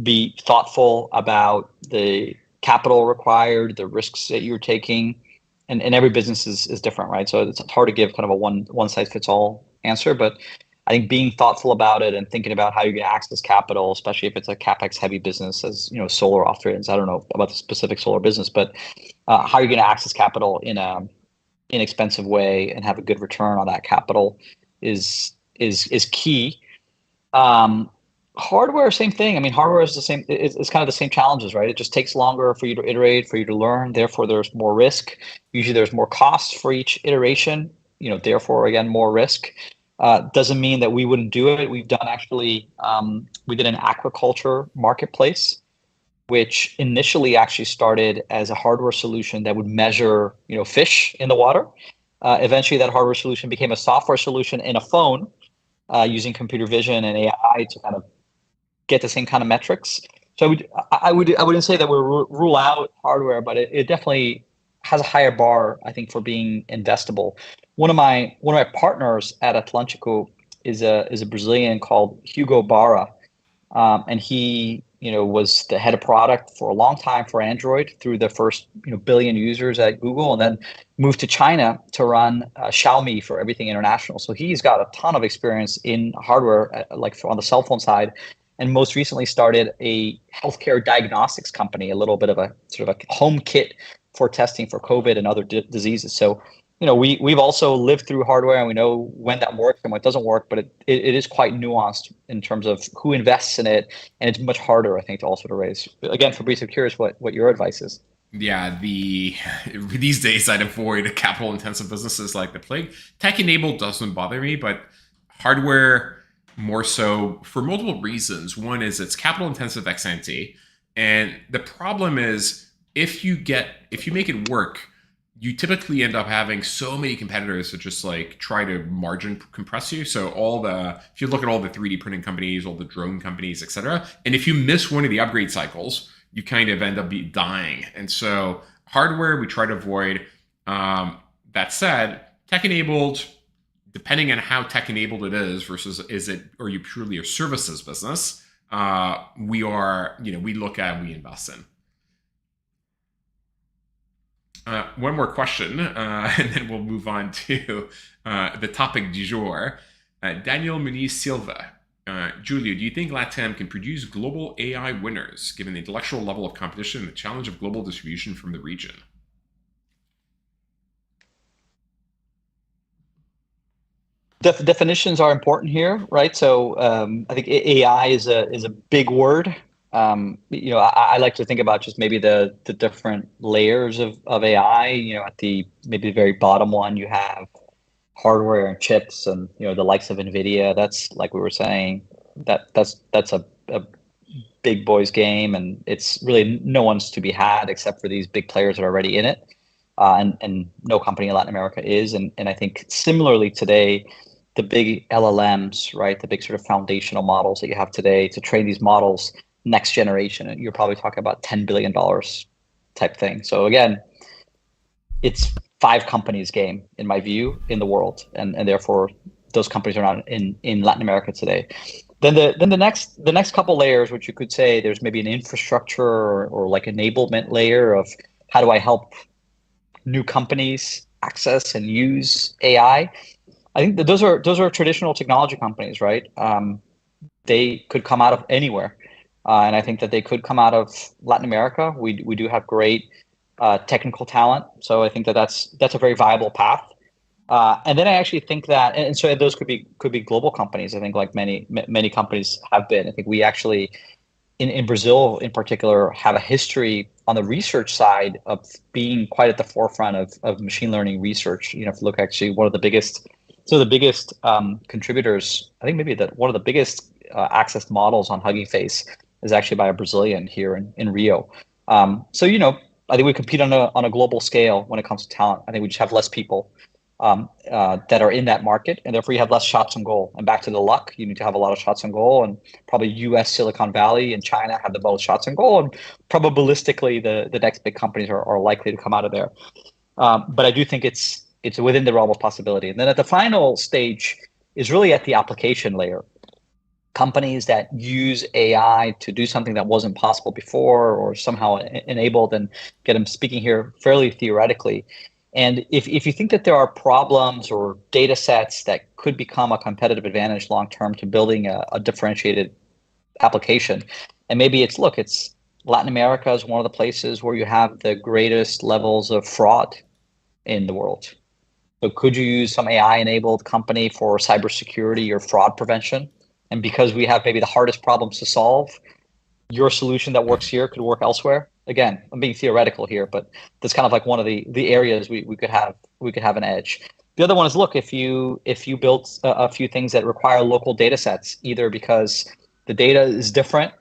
be thoughtful about the capital required, the risks that you're taking, and every business is different, right? So it's hard to give kind of a one size fits all answer, but I think being thoughtful about it and thinking about how you're going to access capital, especially if it's a capex heavy business, as you know, solar often is. I don't know about the specific solar business, but how you're going to access capital in a inexpensive way and have a good return on that capital is key. Um, Hardware, same thing. I mean, hardware is the same. It's kind of the same challenges, right? It just takes longer for you to iterate, for you to learn. Therefore, there's more risk. Usually, there's more costs for each iteration. Therefore, again, more risk. Doesn't mean that we wouldn't do it. We've done actually. We did an aquaculture marketplace, which initially actually started as a hardware solution that would measure, fish in the water. Eventually, that hardware solution became a software solution in a phone using computer vision and AI to kind of get the same kind of metrics. So I wouldn't say that we rule out hardware, but it definitely has a higher bar, I think, for being investable. One of my partners at Atlantico is a Brazilian called Hugo Barra, and he was the head of product for a long time for Android through the first billion users at Google, and then moved to China to run Xiaomi for everything international. So he's got a ton of experience in hardware, like on the cell phone side, and most recently started a healthcare diagnostics company, a little bit of a sort of a home kit for testing for COVID and other diseases. So we've also lived through hardware, and we know when that works and when it doesn't work, but it is quite nuanced in terms of who invests in it, and it's much harder, I think, to also to raise. Again, Fabrice, I'm curious what your advice is. Yeah, these days I'd avoid capital intensive businesses like the plague. Tech enabled doesn't bother me, but hardware more so for multiple reasons. One is it's capital intensive ex ante, and the problem is if you make it work, you typically end up having so many competitors that just like try to margin compress you. So if you look at all the 3D printing companies, all the drone companies, etc., and if you miss one of the upgrade cycles, you kind of end up dying. And so hardware we try to avoid. That said, tech enabled, depending on how tech enabled it is versus are you purely a services business, we look at, we invest in. One more question, and then we'll move on to the topic du jour. Daniel Muniz Silva. Julio, do you think LATAM can produce global AI winners given the intellectual level of competition and the challenge of global distribution from the region? Definitions are important here, right? So I think AI is a big word. I like to think about just maybe the different layers of AI. At the maybe the very bottom one, you have hardware and chips, and the likes of NVIDIA. That's like we were saying, that's a big boys game, and it's really no one's to be had except for these big players that are already in it, and no company in Latin America is. And I think similarly today, the big LLMs, right, the big sort of foundational models that you have today to train these models next generation, and you're probably talking about $10 billion type thing. So again, it's 5 companies game in my view in the world, and therefore those companies are not in Latin America today. Then the next couple layers, which you could say there's maybe an infrastructure or like enablement layer of how do I help new companies access and use AI. I think that those are traditional technology companies, right? They could come out of anywhere, and I think that they could come out of Latin America. We do have great technical talent, so I think that's a very viable path. And then I actually think that, and so those could be global companies. I think like many companies have been. I think we actually in Brazil in particular have a history on the research side of being quite at the forefront of machine learning research. If you look, actually, one of the biggest, contributors, I think maybe that one of the biggest accessed models on Hugging Face is actually by a Brazilian here in Rio. So I think we compete on a global scale when it comes to talent. I think we just have less people that are in that market, and therefore you have less shots on goal. And back to the luck, you need to have a lot of shots on goal, and probably U.S., Silicon Valley, and China have the most shots on goal, and probabilistically the next big companies are likely to come out of there. But I do think it's within the realm of possibility. And then at the final stage is really at the application layer. Companies that use AI to do something that wasn't possible before or somehow enabled, and get them speaking here fairly theoretically. And if you think that there are problems or data sets that could become a competitive advantage long term to building a differentiated application, and maybe it's Latin America is one of the places where you have the greatest levels of fraud in the world. So could you use some AI-enabled company for cybersecurity or fraud prevention? And because we have maybe the hardest problems to solve, your solution that works here could work elsewhere. Again, I'm being theoretical here, but that's kind of like one of the areas we could have an edge. The other one is, if you built a few things that require local data sets, either because the data is different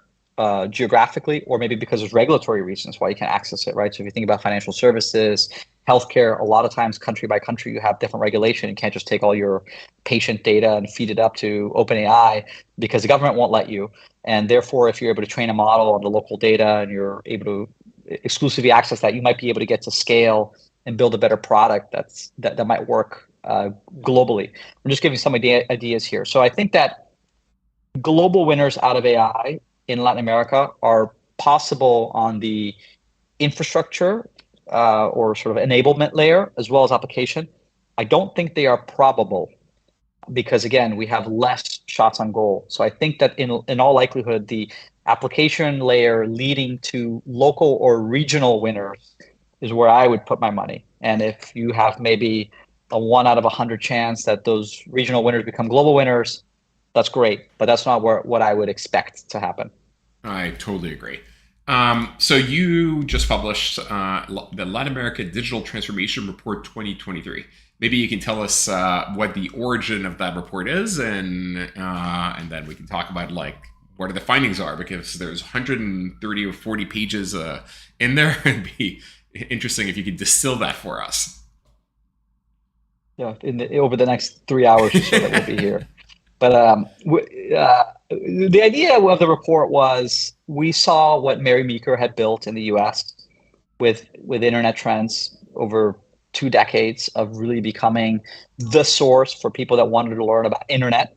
geographically, or maybe because there's regulatory reasons why you can't access it, right? So if you think about financial services, healthcare, a lot of times country by country, you have different regulation. You can't just take all your patient data and feed it up to OpenAI because the government won't let you. And therefore, if you're able to train a model on the local data and you're able to exclusively access that, you might be able to get to scale and build a better product that might work globally. I'm just giving some ideas here. So I think that global winners out of AI in Latin America are possible on the infrastructure or sort of enablement layer, as well as application. I don't think they are probable because, again, we have less shots on goal. So I think that in all likelihood, the application layer leading to local or regional winners is where I would put my money. And if you have maybe a 1 out of 100 chance that those regional winners become global winners, that's great. But that's not what I would expect to happen. I totally agree. So you just published the Latin America Digital Transformation Report 2023. Maybe you can tell us what the origin of that report is, and then we can talk about what are the findings are, because there's 130 or 40 pages in there. It'd be interesting if you could distill that for us. Yeah, over the next 3 hours or so that we'll be here. But the idea of the report was we saw what Mary Meeker had built in the US with internet trends over 2 decades of really becoming the source for people that wanted to learn about internet.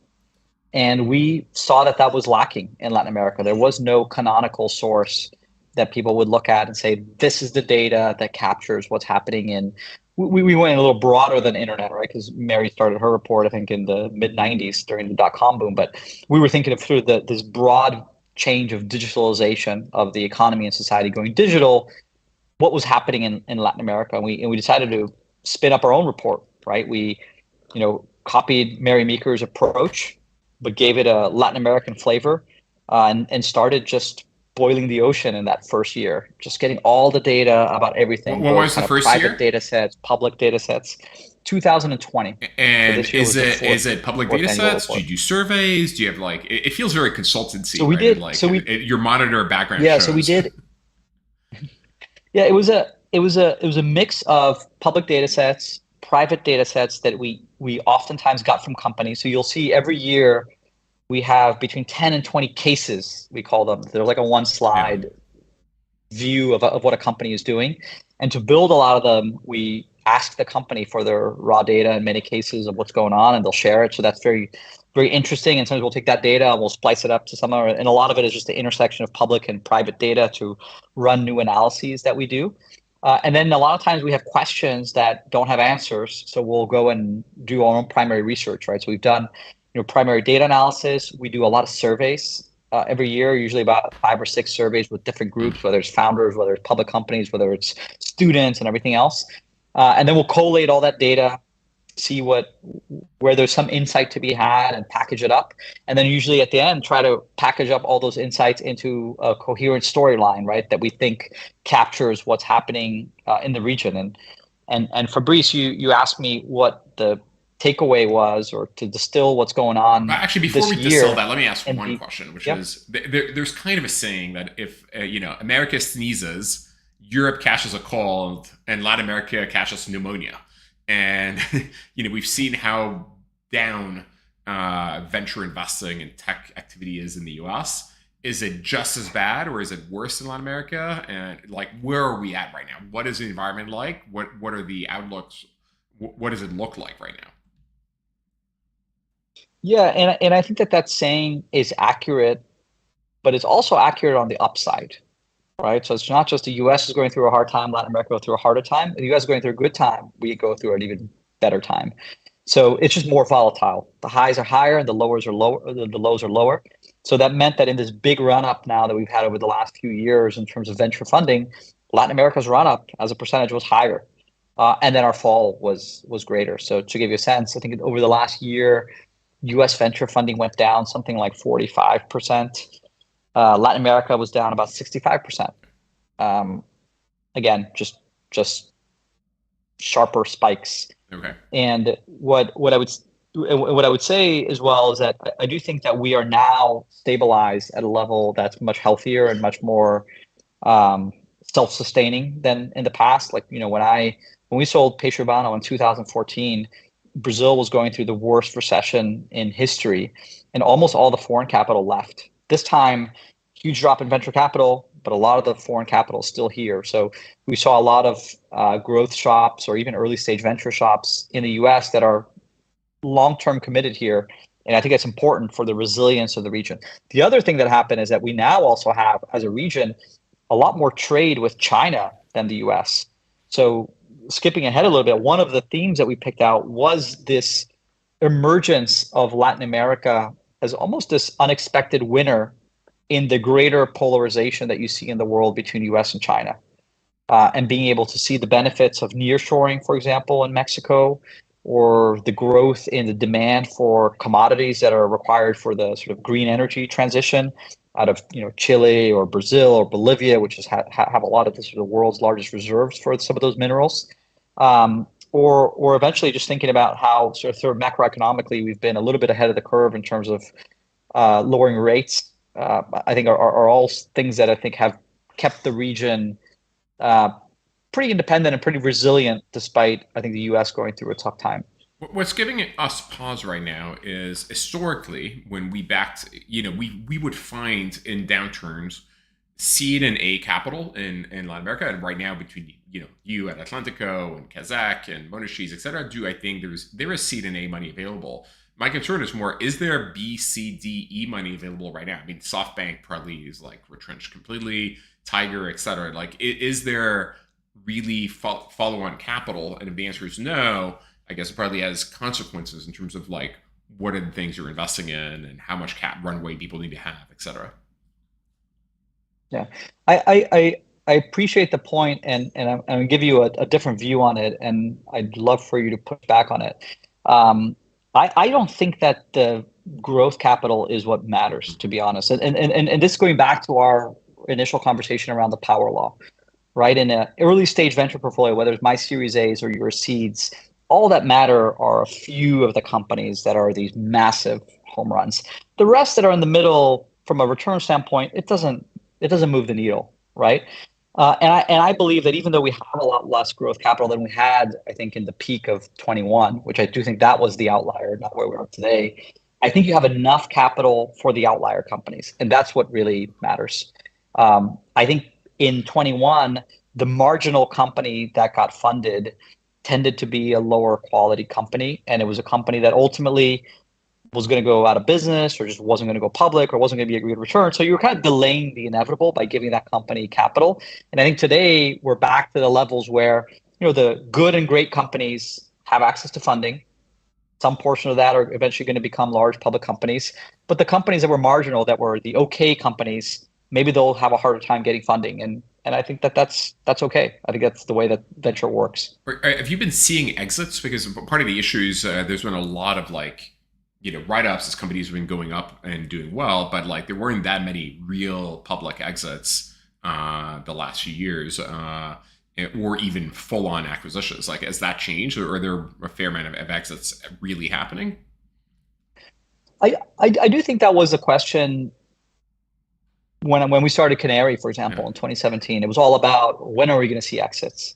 And we saw that was lacking in Latin America. There was no canonical source that people would look at and say, this is the data that captures what's happening in. We went a little broader than internet, right? Because Mary started her report, I think, in the mid-90s during the dot-com boom. But we were thinking of through this broad change of digitalization of the economy and society going digital, what was happening in Latin America. And we decided to spin up our own report, right? We copied Mary Meeker's approach, but gave it a Latin American flavor and started just boiling the ocean in that first year, just getting all the data about everything. What was the first year? Private data sets, public data sets. 2020. And so is it public data sets? Do you do surveys? Do you have it feels very consultancy. So we did. Your monitor background. Yeah. shows. So we did. Yeah, it was a mix of public data sets, private data sets that we oftentimes got from companies. So you'll see every year we have between 10 and 20 cases, we call them. They're like a one slide view of what a company is doing. And to build a lot of them, we ask the company for their raw data in many cases of what's going on, and they'll share it. So that's very, very interesting. And sometimes we'll take that data and we'll splice it up to some other, and a lot of it is just the intersection of public and private data to run new analyses that we do. And then a lot of times we have questions that don't have answers. So we'll go and do our own primary research, right? So we've done primary data analysis. We do a lot of surveys every year, usually about 5 or 6 surveys with different groups, whether it's founders, whether it's public companies, whether it's students and everything else. And then we'll collate all that data see where there's some insight to be had and package it up. And then usually at the end, try to package up all those insights into a coherent storyline, right? That we think captures what's happening in the region. And Fabrice, you asked me what the takeaway was, or to distill what's going on Actually, before this we distill year. that, let me ask And one question, which yep. is there's kind of a saying that if America sneezes, Europe catches a cold, and Latin America catches pneumonia, and we've seen how down venture investing and tech activity is in the U.S. Is it just as bad, or is it worse in Latin America? And like, where are we at right now? What is the environment like? What are the outlooks? What does it look like right now? Yeah, and I think that saying is accurate, but it's also accurate on the upside, right? So it's not just the US is going through a hard time, Latin America go through a harder time. The US is going through a good time, we go through an even better time. So it's just more volatile. The highs are higher and the lows are lower. The lows are lower. So that meant that in this big run up now that we've had over the last few years in terms of venture funding, Latin America's run up as a percentage was higher, and then our fall was greater. So to give you a sense, I think over the last year, U.S. venture funding went down something like 45%. Latin America was down about 65%. Um, again, just sharper spikes. Okay. And what I would say as well is that I do think that we are now stabilized at a level that's much healthier and much more um, self-sustaining than in the past. Like when we sold Peixe Urbano in 2014, Brazil was going through the worst recession in history, and almost all the foreign capital left. This time, huge drop in venture capital, but a lot of the foreign capital is still here. So we saw a lot of growth shops or even early stage venture shops in the US that are long-term committed here. And I think it's important for the resilience of the region. The other thing that happened is that we now also have, as a region, a lot more trade with China than the US. So skipping ahead a little bit, one of the themes that we picked out was this emergence of Latin America as almost this unexpected winner in the greater polarization that you see in the world between US and China. And being able to see the benefits of nearshoring, for example, in Mexico, or the growth in the demand for commodities that are required for the sort of green energy transition out of Chile or Brazil or Bolivia, which have a lot of the sort of world's largest reserves for some of those minerals. Or eventually just thinking about how sort of macroeconomically we've been a little bit ahead of the curve in terms of lowering rates. I think are all things that I think have kept the region pretty independent and pretty resilient, despite I think the U.S. going through a tough time. What's giving us pause right now is historically when we backed, we would find in downturns seed and A capital in Latin America, and right now between you at Atlantico and Kazakh and Monashis, et cetera, do I think there is seed and A money available? My concern is more, is there B, C, D, E money available right now? I mean, SoftBank probably is like retrenched completely, Tiger, et cetera. Like, is there really follow on capital? And if the answer is no, I guess it probably has consequences in terms of like, what are the things you're investing in and how much cap runway people need to have, et cetera. Yeah, I appreciate the point, and I'm going to give you a different view on it, and I'd love for you to push back on it. I don't think that the growth capital is what matters, to be honest. And this is going back to our initial conversation around the power law, right? In an early stage venture portfolio, whether it's my Series A's or your seeds, all that matter are a few of the companies that are these massive home runs. The rest that are in the middle, from a return standpoint, it doesn't move the needle, right? And I believe that even though we have a lot less growth capital than we had, I think in the peak of 21, which I do think that was the outlier, not where we are today, I think you have enough capital for the outlier companies, and that's what really matters. I think in 21, the marginal company that got funded tended to be a lower quality company, and it was a company that ultimately was going to go out of business or just wasn't going to go public or wasn't going to be a good return. So you were kind of delaying the inevitable by giving that company capital. And I think today we're back to the levels where the good and great companies have access to funding. Some portion of that are eventually going to become large public companies, but the companies that were marginal, that were the okay companies, maybe they'll have a harder time getting funding. And I think that's okay. I think that's the way that venture works. Have you been seeing exits? Because part of the issue is there's been a lot of write-ups as companies have been going up and doing well, but like there weren't that many real public exits the last few years, or even full-on acquisitions. Like, has that changed, or are there a fair amount of exits really happening? I do think that was a question when we started Canary, for Yeah. example, in 2017. It was all about when are we going to see exits?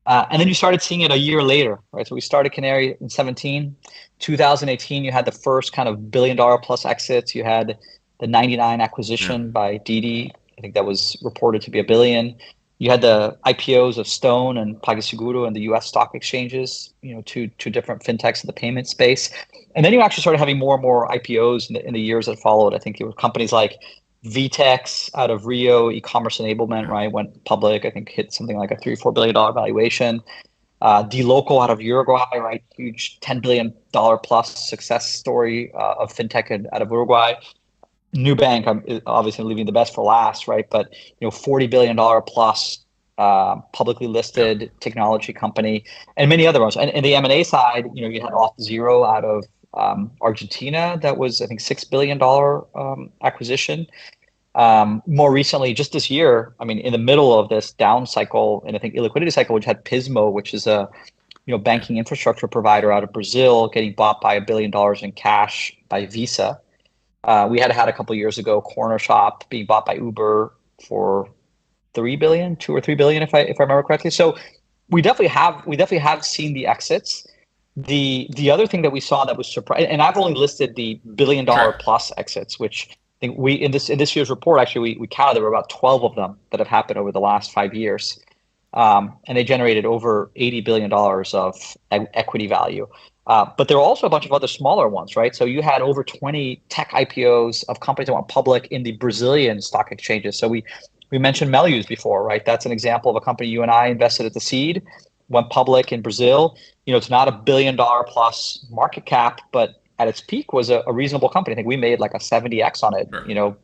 And then you started seeing it a year later, right? So we started Canary in 17. 2018, you had the first kind of $1 billion plus exits. You had the 99 Yeah. acquisition by Didi. I think that was reported to be $1 billion. You had the IPOs of Stone and PagSeguro and the U.S. stock exchanges, two different fintechs in the payment space. And then you actually started having more and more IPOs in the years that followed. I think it was companies like VTEX out of Rio, e-commerce enablement, Yeah. right? Went public, I think hit something like a $3 or $4 billion valuation. DLocal out of Uruguay, right? Huge $10 billion plus success story of fintech out of Uruguay. Nubank, I'm obviously leaving the best for last, right? But $40 billion plus publicly Yeah. listed technology company, and many other ones. And the M&A side, you had Auth0 out of Argentina, that was I think $6 billion acquisition. More recently, just this year, I mean, in the middle of this down cycle and I think illiquidity cycle, which had Pismo, which is a Yeah. banking infrastructure provider out of Brazil, getting bought by $1 billion in cash by Visa. We had a couple of years ago, Corner Shop being bought by Uber for 2 or 3 billion, if I remember correctly. So we definitely have seen the exits. The other thing that we saw that was surprising, and I've only listed the $1 billion Sure. plus exits, which I think we in this year's report actually we counted there were about 12 of them that have happened over the last 5 years, and they generated over $80 billion of equity value. But there are also a bunch of other smaller ones, right? So you had over 20 tech IPOs of companies that went public in the Brazilian stock exchanges. So we mentioned Melius before, right? That's an example of a company you and I invested at the seed, went public in Brazil. It's not $1 billion plus market cap, but at its peak was a reasonable company. I think we made like a 70x on it, Sure.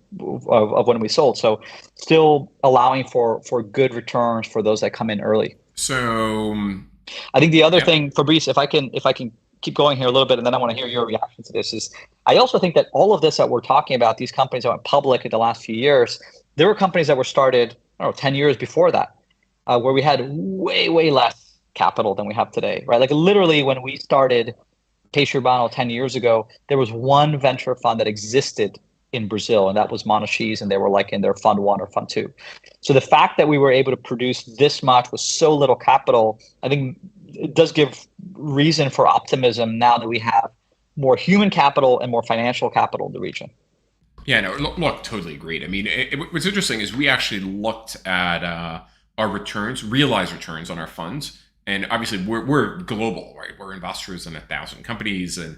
of when we sold. So still allowing for good returns for those that come in early. So I think the other yeah. thing, Fabrice, if I can keep going here a little bit, and then I want to hear your reaction to this, is I also think that all of this that we're talking about, these companies that went public in the last few years, there were companies that were started, I don't know, 10 years before that, where we had way, way less capital than we have today, right? Like literally when we started Peixe Urbano 10 years ago, there was one venture fund that existed in Brazil, and that was Monachis, and they were like in their fund one or fund two. So the fact that we were able to produce this much with so little capital, I think it does give reason for optimism now that we have more human capital and more financial capital in the region. Yeah, no, look, totally agreed. I mean, what's interesting is we actually looked at our returns, realized returns on our funds, and obviously we're global, right? We're investors in 1,000 companies, and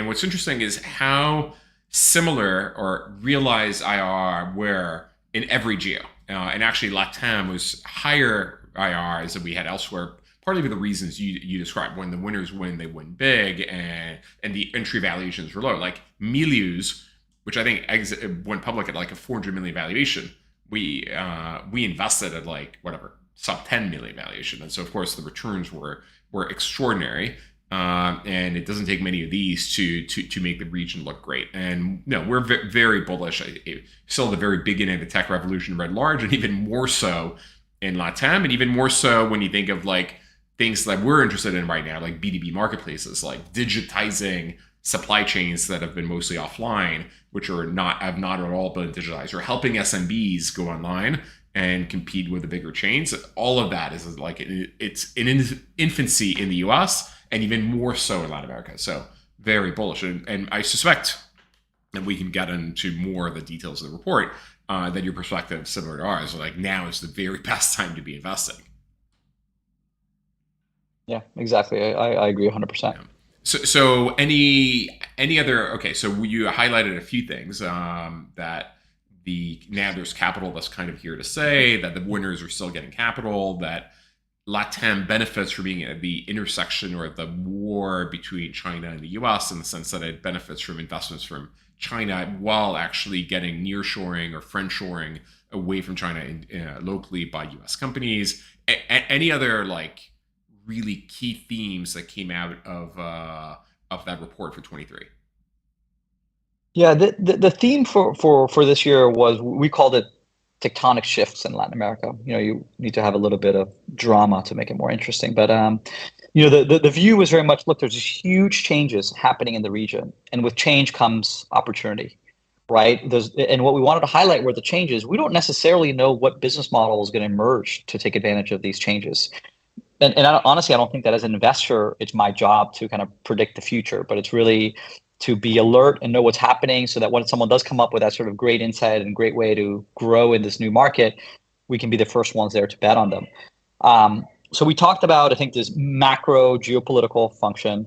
what's interesting is how similar or realized IRR were in every geo, and actually LATAM was higher IRRs than we had elsewhere. Partly for the reasons you described. When the winners win, they win big, and the entry valuations were low. Like Milius, which I think went public at like a 400 million valuation. We invested at like whatever sub 10 million valuation, and so of course the returns were extraordinary. And it doesn't take many of these to make the region look great. And no, we're very bullish. Still at the very beginning of the tech revolution writ large, and even more so in LATAM, and even more so when you think of like things that we're interested in right now, like B2B marketplaces, like digitizing supply chains that have been mostly offline, which have not at all been digitized, or helping SMBs go online and compete with the bigger chains. All of that is like it's in infancy in the US and even more so in Latin America. So very bullish, and I suspect that we can get into more of the details of the report. That your perspective is similar to ours. Like now is the very best time to be investing. Yeah, exactly. I agree 100%. Yeah. So any other? Okay, so you highlighted a few things that now there's capital that's kind of here to say that the winners are still getting capital, that LATAM benefits from being at the intersection or the war between China and the US in the sense that it benefits from investments from China while actually getting nearshoring or friendshoring away from China locally by U.S. companies. Any other like really key themes that came out of that report for 23? Yeah, the theme for this year was, we called it tectonic shifts in Latin America. You need to have a little bit of drama to make it more interesting. But the view was very much, look, there's these huge changes happening in the region, and with change comes opportunity, right? And what we wanted to highlight were the changes. We don't necessarily know what business model is going to emerge to take advantage of these changes. And honestly, I don't think that as an investor, it's my job to kind of predict the future, but it's really to be alert and know what's happening, so that when someone does come up with that sort of great insight and great way to grow in this new market, we can be the first ones there to bet on them. So we talked about, I think, this macro geopolitical function.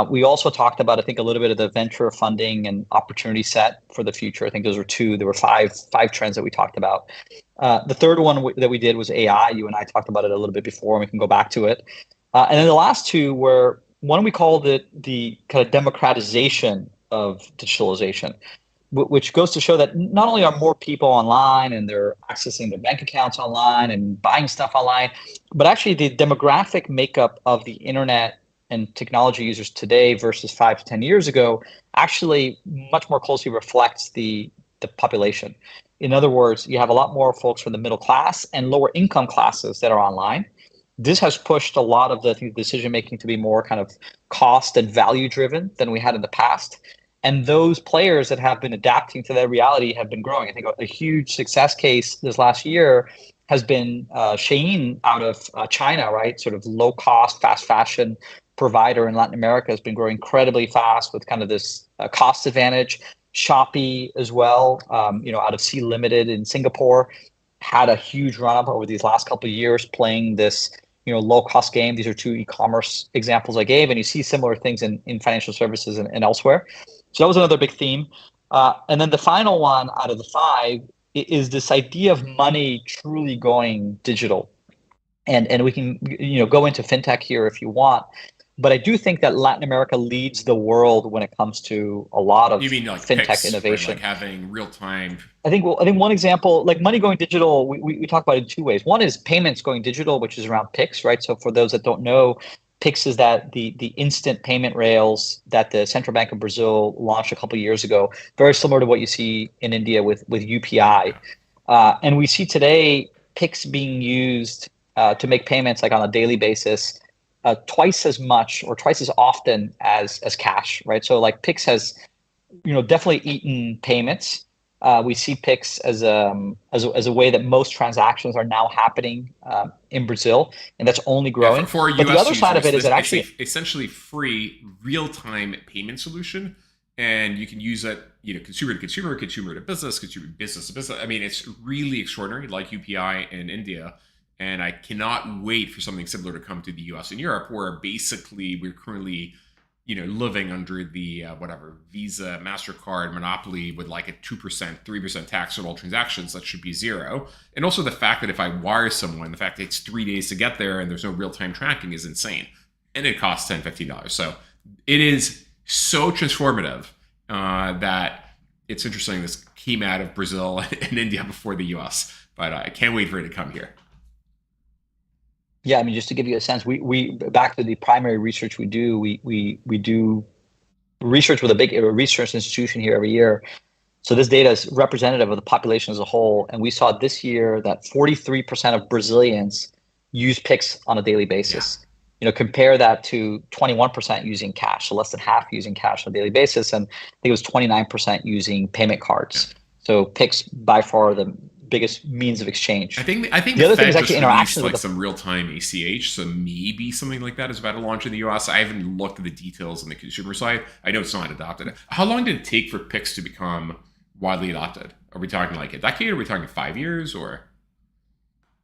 We also talked about, I think, a little bit of the venture funding and opportunity set for the future. I think those were two. There were five trends that we talked about. The third one that we did was AI. You and I talked about it a little bit before, and we can go back to it. And then the last two were, one, we called it the kind of democratization of digitalization, which goes to show that not only are more people online and they're accessing their bank accounts online and buying stuff online, but actually the demographic makeup of the internet and technology users today versus 5 to 10 years ago actually much more closely reflects the population. In other words, you have a lot more folks from the middle class and lower income classes that are online. This has pushed a lot of the decision making to be more kind of cost and value driven than we had in the past. And those players that have been adapting to that reality have been growing. I think a huge success case this last year has been Shein out of China, right? Sort of low cost, fast fashion provider in Latin America has been growing incredibly fast with kind of this cost advantage. Shopee as well, out of Sea Limited in Singapore, had a huge run up over these last couple of years playing this low cost game. These are two e-commerce examples I gave, and you see similar things in financial services and elsewhere. So that was another big theme. And then the final one out of the five is this idea of money truly going digital. And we can go into fintech here if you want. But I do think that Latin America leads the world when it comes to a lot of You mean like fintech picks, innovation. right? Like having real time. I think one example, like money going digital, we talk about it in two ways. One is payments going digital, which is around Pix, right? So for those that don't know, Pix is that the instant payment rails that the Central Bank of Brazil launched a couple of years ago, very similar to what you see in India with UPI. And we see today Pix being used to make payments like on a daily basis, twice as much or twice as often as cash, right? So like Pix has, definitely eaten payments. We see Pix as a way that most transactions are now happening in Brazil, and that's only growing. For But the US other side of it is that it's actually, essentially free real time payment solution. And you can use it, consumer to consumer, consumer to business, consumer business to business. I mean, it's really extraordinary, like UPI in India. And I cannot wait for something similar to come to the US and Europe, where basically we're currently, living under the Visa, MasterCard monopoly with like a 2%, 3% tax on all transactions. That should be zero. And also the fact that if I wire someone, the fact that it's 3 days to get there and there's no real-time tracking is insane. And it costs $10, $15. So it is so transformative that it's interesting this came out of Brazil and India before the US. But I can't wait for it to come here. yeah, I mean, just to give you a sense, we back to the primary research we do, we do research with a big research institution here every year. So this data is representative of the population as a whole, and we saw this year that 43% of Brazilians use Pix on a daily basis. Yeah. Compare that to 21% using cash, so less than half using cash on a daily basis, and I think it was 29% using payment cards. Yeah. So Pix by far the biggest means of exchange. I think the other thing is actually interaction with some real-time ACH, so maybe something like that is about to launch in the US. I haven't looked at the details on the consumer side. I know it's not adopted. How long did it take for Pix to become widely adopted? Are we talking like a decade? Are we talking 5 years or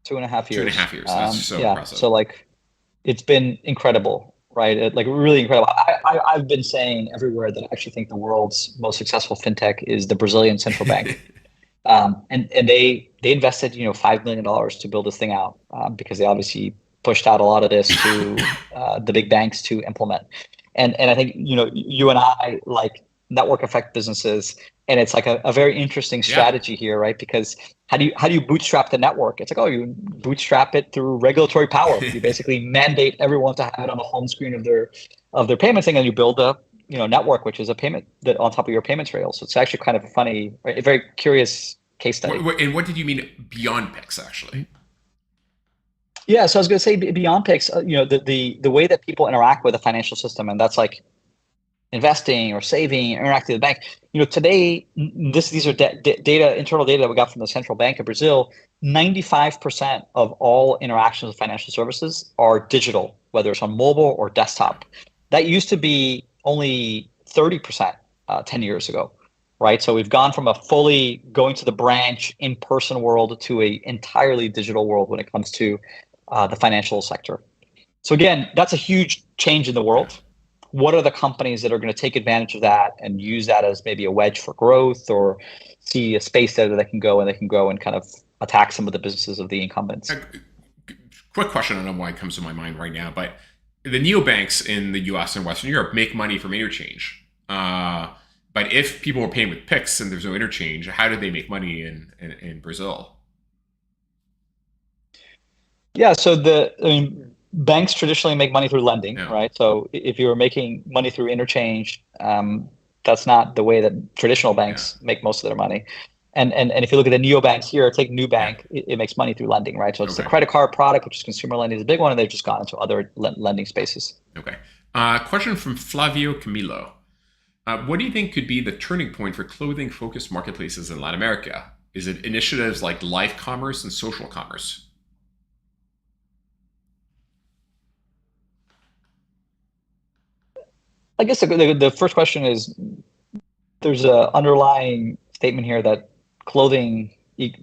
2.5 years? 2.5 years. That's so impressive. So like it's been incredible, right? Like really incredible. I've been saying everywhere that I actually think the world's most successful fintech is the Brazilian central bank. And they invested, $5 million to build this thing out because they obviously pushed out a lot of this to the big banks to implement. And I think, you and I, like network effect businesses. And it's like a very interesting Yeah. strategy here, right? Because how do you bootstrap the network? It's like, oh, you bootstrap it through regulatory power. You basically mandate everyone to have it on the home screen of their payments thing, and you build a network, which is a payment that on top of your payments rail. So it's actually kind of a funny, a very curious case study. And what did you mean beyond Pix, actually? Yeah, so I was going to say beyond Pix, the way that people interact with the financial system, and that's like investing or saving, interacting with the bank. Today, these are internal data that we got from the Central Bank of Brazil. 95% of all interactions with financial services are digital, whether it's on mobile or desktop. That used to be only 30% 10 years ago, right? So we've gone from a fully going to the branch in-person world to a entirely digital world when it comes to the financial sector. So again, that's a huge change in the world. What are the companies that are going to take advantage of that and use that as maybe a wedge for growth, or see a space there that they can go and kind of attack some of the businesses of the incumbents? Quick question, I don't know why it comes to my mind right now, but the neobanks in the US and Western Europe make money from interchange. But if people were paying with Pix and there's no interchange, how did they make money in Brazil? Yeah, so banks traditionally make money through lending, Yeah. right? So if you were making money through interchange, that's not the way that traditional Yeah. banks make most of their money. And if you look at the neobanks here, take Yeah. Nubank, it makes money through lending, right? So it's the Okay. credit card product, which is consumer lending, is a big one, and they've just gone into other lending spaces. Okay. Question from Flavio Camilo. What do you think could be the turning point for clothing-focused marketplaces in Latin America? Is it initiatives like live commerce and social commerce? I guess the first question is, there's a underlying statement here that clothing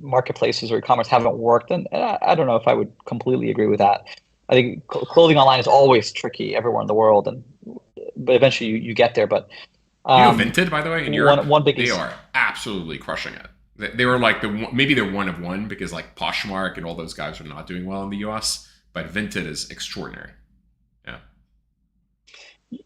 marketplaces or e-commerce haven't worked, and I don't know if I would completely agree with that. I think clothing online is always tricky everywhere in the world, but eventually you get there. But Do you know Vinted, by the way, in Europe? one big They are absolutely crushing it. They were like maybe they're one of one because like Poshmark and all those guys are not doing well in the US, but Vinted is extraordinary. Yeah.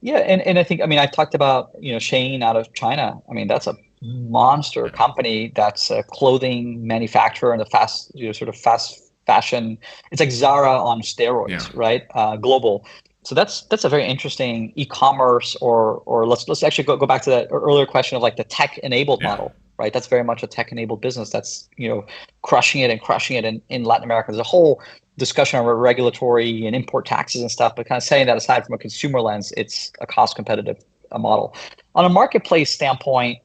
Yeah, and I think, I talked about Shein out of China. That's a monster Yeah. company that's a clothing manufacturer and a fast sort of fast fashion. It's like Zara on Yeah. steroids, right? Global. So that's a very interesting e-commerce, or let's actually go back to that earlier question of like the tech enabled Yeah. model, right? That's very much a tech enabled business that's crushing it in Latin America. There's a whole discussion around regulatory and import taxes and stuff, but kind of setting that aside, from a consumer lens, it's a cost competitive model. On a marketplace standpoint,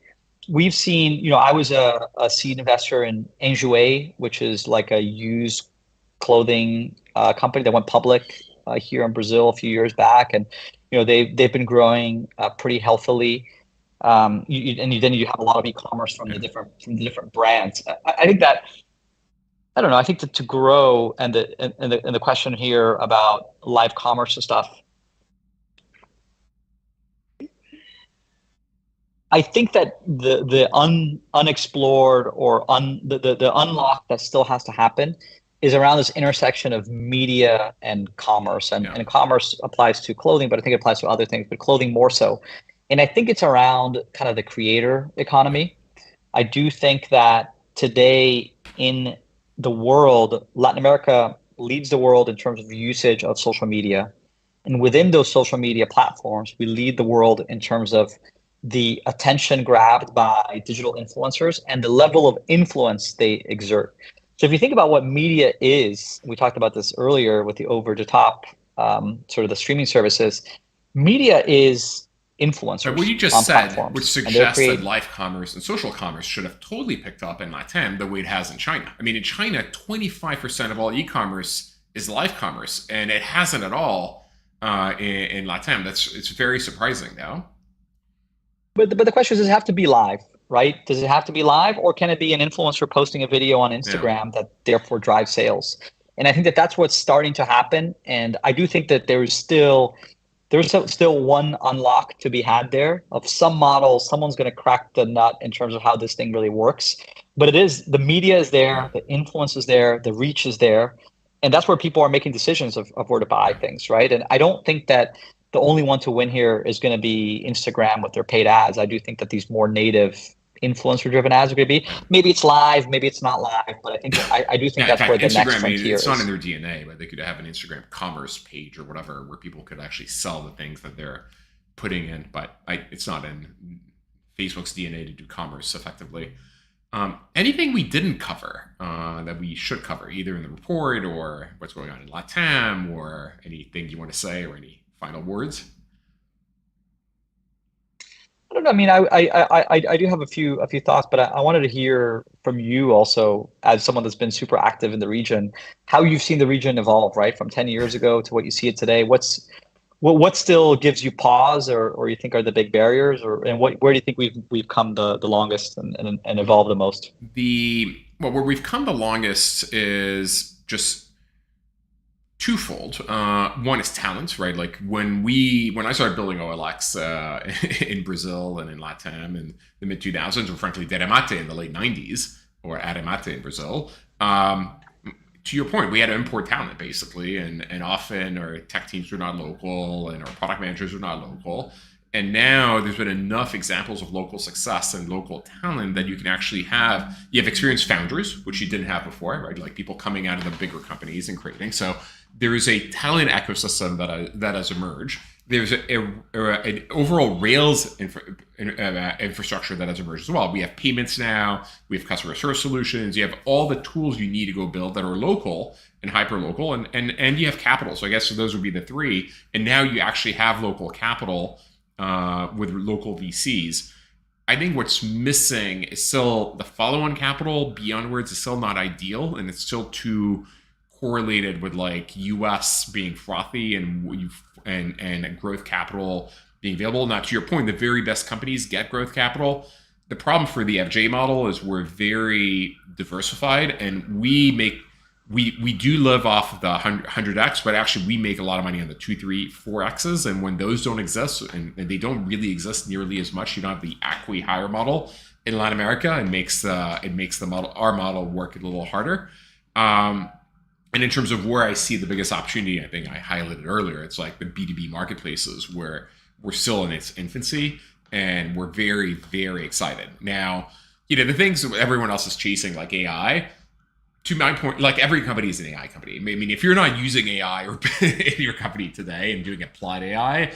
we've seen, I was a seed investor in Enjoei, which is like a used clothing company that went public here in Brazil a few years back, and they've been growing pretty healthily. Then you have a lot of e-commerce from Yeah. the different brands. I think that, I don't know. I think to grow, and the question here about live commerce and stuff, I think that the unexplored, or the unlock that still has to happen is around this intersection of media and commerce. And, Yeah. and commerce applies to clothing, but I think it applies to other things, but clothing more so. And I think it's around kind of the creator economy. I do think that today in the world, Latin America leads the world in terms of usage of social media. And within those social media platforms, we lead the world in terms of the attention grabbed by digital influencers and the level of influence they exert. So if you think about what media is, we talked about this earlier with the over the top sort of the streaming services, media is But what influencers you just on said, which platforms, and they're suggests that creating. live commerce and social commerce should have totally picked up in LATAM the way it has in China. I mean, in China, 25% of all e-commerce is live commerce, and it hasn't at all in LATAM. It's very surprising, though. But the question is, does it have to be live, right? Does it have to be live, or can it be an influencer posting a video on Yeah. Instagram that therefore drives sales? And I think that that's what's starting to happen. And I do think that there's still one unlock to be had there of some model. Someone's going to crack the nut in terms of how this thing really works. But it is, the media is Yeah. there, the influence is there, the reach is there. And that's where people are making decisions of where to buy things, right? And I don't think that the only one to win here is going to be Instagram with their paid ads. I do think that these more native influencer driven ads are going to be, maybe it's live, maybe it's not live, but I do think Yeah, in that's where fact, the next Instagram, I mean, frontier it's not in is. their DNA, but they could have an Instagram commerce page or whatever where people could actually sell the things that they're putting in. But it's not in Facebook's DNA to do commerce effectively. Anything we didn't cover that we should cover, either in the report or what's going on in LATAM, or anything you want to say, or any final words? I don't know. I mean, I do have a few thoughts, but I wanted to hear from you also, as someone that's been super active in the region, how you've seen the region evolve, right, from 10 years ago to what you see it today. What still gives you pause, or you think are the big barriers, and where do you think we've come the longest and evolved the most? Where we've come the longest is just twofold. One is talent, right? Like when I started building OLX in Brazil and in Latam in the mid 2000s, or frankly Deremate in the late 90s, or Aremate in Brazil. To your point, we had to import talent basically, and often our tech teams were not local, and our product managers were not local. And now there's been enough examples of local success and local talent that you have experienced founders, which you didn't have before, right? Like people coming out of the bigger companies and creating. So there is a talent ecosystem that has emerged. There's an overall Rails infrastructure that has emerged as well. We have payments now. We have customer service solutions. You have all the tools you need to go build that are local and hyper local, and you have capital. So I guess those would be the three. And now you actually have local capital with local VCs. I think what's missing is still the follow-on capital beyond words is still not ideal, and it's still too correlated with like US being frothy and growth capital being available. Now, to your point, the very best companies get growth capital. The problem for the FJ model is we're very diversified, and we do live off of the 100x, but actually we make a lot of money on the 2, 3, 4x's. And when those don't exist, and they don't really exist nearly as much, you don't have the acqui hire model in Latin America. It makes our model work a little harder. And in terms of where I see the biggest opportunity, I think I highlighted earlier, it's like the B2B marketplaces where we're still in its infancy, and we're very, very excited. Now, the things that everyone else is chasing, like AI, to my point, like every company is an AI company. I mean, if you're not using AI or in your company today and doing applied AI,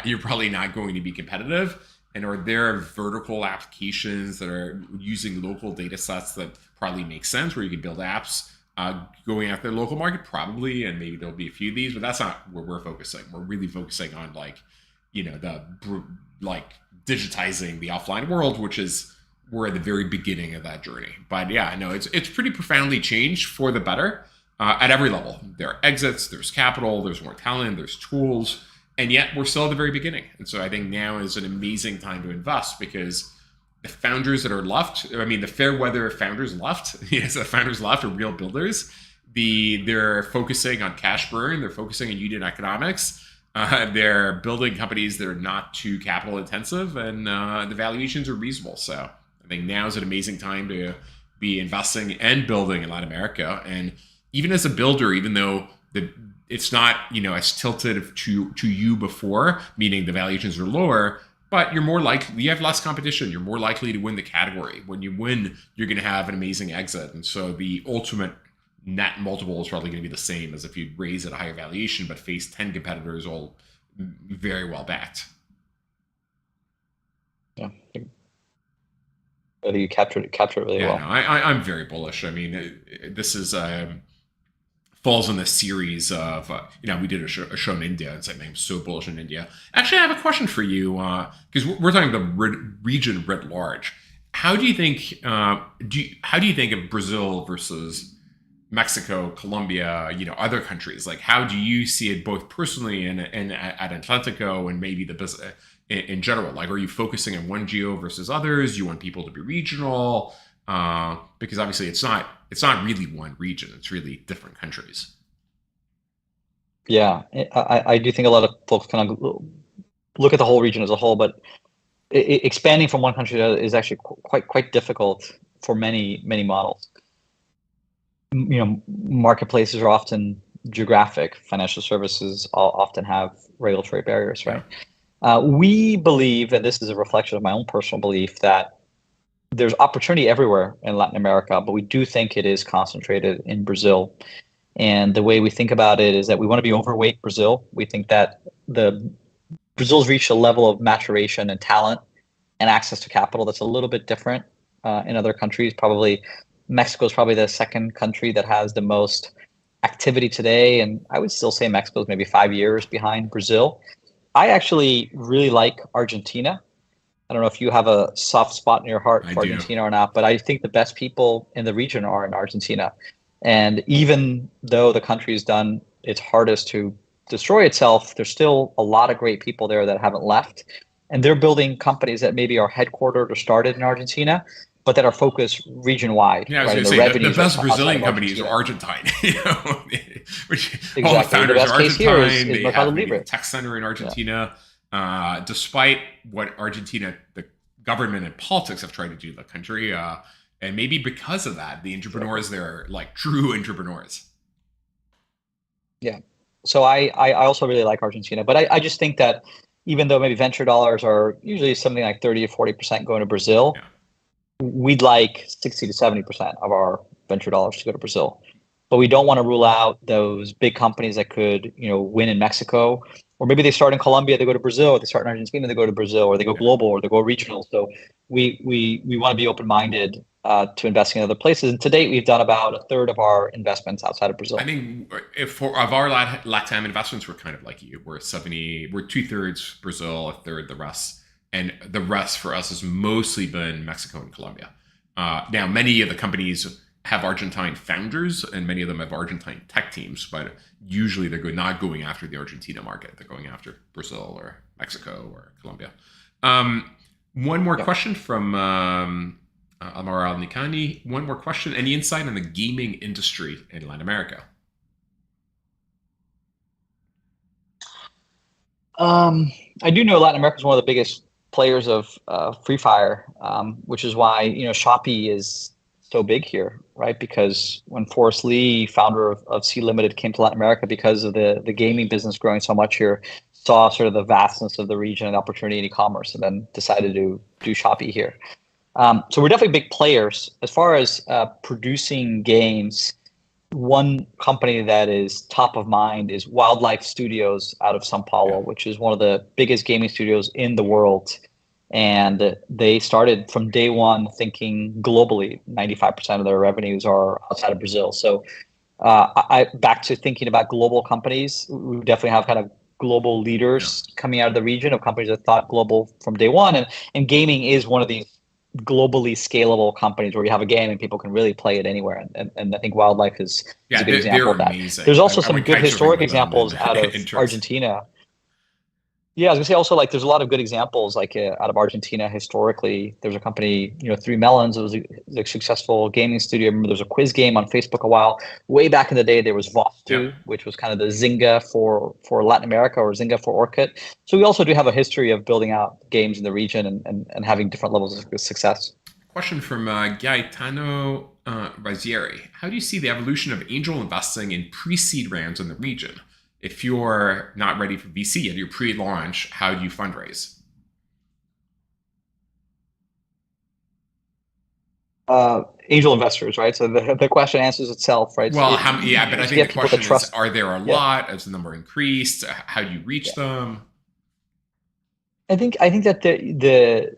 you're probably not going to be competitive. And are there vertical applications that are using local data sets that probably make sense, where you can build apps going after the local market? Probably, and maybe there'll be a few of these, but that's not where we're focusing. We're really focusing on digitizing the offline world, which is we're at the very beginning of that journey. But yeah, no, it's pretty profoundly changed for the better at every level. There are exits, there's capital, there's more talent, there's tools, and yet we're still at the very beginning. And so I think now is an amazing time to invest, because the founders that are left, I mean, the fair weather founders left, yes, the founders left are real builders. They're focusing on cash burn, they're focusing on unit economics. They're building companies that are not too capital intensive, and the valuations are reasonable. So I think now is an amazing time to be investing and building in Latin America. And even as a builder, even though it's not as tilted to you before, meaning the valuations are lower, but you're more likely, you have less competition. You're more likely to win the category. When you win, you're going to have an amazing exit. And so the ultimate net multiple is probably going to be the same as if you raise at a higher valuation, but face 10 competitors all very well backed. Yeah. I think you captured it really well. No, I'm very bullish. I mean, this is falls in the series of we did a show in India, and I'm so bullish in India. Actually, I have a question for you, because we're talking the region writ large. How do you think? How do you think of Brazil versus Mexico, Colombia, other countries? Like, how do you see it both personally and at Atlantico, and maybe the business in general? Like, are you focusing on one geo versus others? You want people to be regional? Because obviously it's not really one region. It's really different countries. Yeah, I do think a lot of folks kind of look at the whole region as a whole, but expanding from one country to is actually quite difficult for many models. Marketplaces are often geographic. Financial services often have regulatory barriers, Yeah. right? We believe, and this is a reflection of my own personal belief, that there's opportunity everywhere in Latin America, but we do think it is concentrated in Brazil. And the way we think about it is that we want to be overweight Brazil. We think that the Brazil's reached a level of maturation and talent and access to capital that's a little bit different in other countries. Probably Mexico is probably the second country that has the most activity today, and I would still say Mexico is maybe 5 years behind Brazil. I actually really like Argentina. I don't know if you have a soft spot in your heart I for do. Argentina or not, but I think the best people in the region are in Argentina. And even though the country's done its hardest to destroy itself, there's still a lot of great people there that haven't left. And they're building companies that maybe are headquartered or started in Argentina, but that are focused region wide, Yeah, I was right? going And to the say the revenues are best outside Brazilian of companies are Argentina. Argentine. All the Exactly. The founders best are case here Argentine. is They Mercado have maybe the Libre. tech center in Yeah. Argentina. Despite what Argentina, the government and politics have tried to do to the country, and maybe because of that, the entrepreneurs there are like true entrepreneurs. Yeah. So I also really like Argentina, but I just think that even though maybe venture dollars are usually something like 30 to 40% going to Brazil, Yeah. we'd like 60 to 70% of our venture dollars to go to Brazil. But we don't want to rule out those big companies that could, win in Mexico, or maybe they start in Colombia, they go to Brazil, or they start in Argentina, they go to Brazil, or they go Yeah. global, or they go regional. So we want to be open-minded to investing in other places. And to date, we've done about a third of our investments outside of I Brazil. think if for of our LATAM investments, we're kind of like you. We're 2/3 Brazil, a third the rest, and the rest for us has mostly been Mexico and Colombia. Now, many of the companies have Argentine founders, and many of them have Argentine tech teams, but usually they're not going after the Argentina market. They're going after Brazil or Mexico or Colombia. One more question from Amaral Nikani. One more question. Any insight on the gaming industry in Latin America? I do know Latin America is one of the biggest players of Free Fire, which is why Shopee is so big here, right? Because when Forrest Lee, founder of C Limited, came to Latin America because of the gaming business growing so much here, saw sort of the vastness of the region and opportunity in e-commerce, and then decided to do Shopee here. So we're definitely big players. As far as producing games, one company that is top of mind is Wildlife Studios out of São Paulo, Yeah. which is one of the biggest gaming studios in the world. And they started from day one thinking globally. 95% of their revenues are outside of Brazil. So back to thinking about global companies, we definitely have kind of global Yeah. leaders coming out of the region of companies that thought global from day one. And gaming is one of these globally scalable companies where you have a game and people can really play it anywhere. And I think Wildlife is Yeah, a good they're example of that. amazing. There's also I some went good kite surfing historic with them examples out of in trips. Argentina. Yeah, I was gonna say also like there's a lot of good examples like out of Argentina historically. There's a company, Three Melons. It was a successful gaming studio. I remember there was a quiz game on Facebook a while. Way back in the day, there was Yeah. Vostu, which was kind of the Zynga for Latin America or Zynga for Orkut. So we also do have a history of building out games in the region and having different levels of success. Question from Gaetano Razieri. How do you see the evolution of angel investing in pre-seed rounds in the region? If you're not ready for VC yet, you're pre-launch, how do you fundraise? Angel investors, right? So the question answers itself, right? Well, You but I just think get the people to question is, trust. are there a Yeah. lot? Has the number increased? How do you reach them? I think that the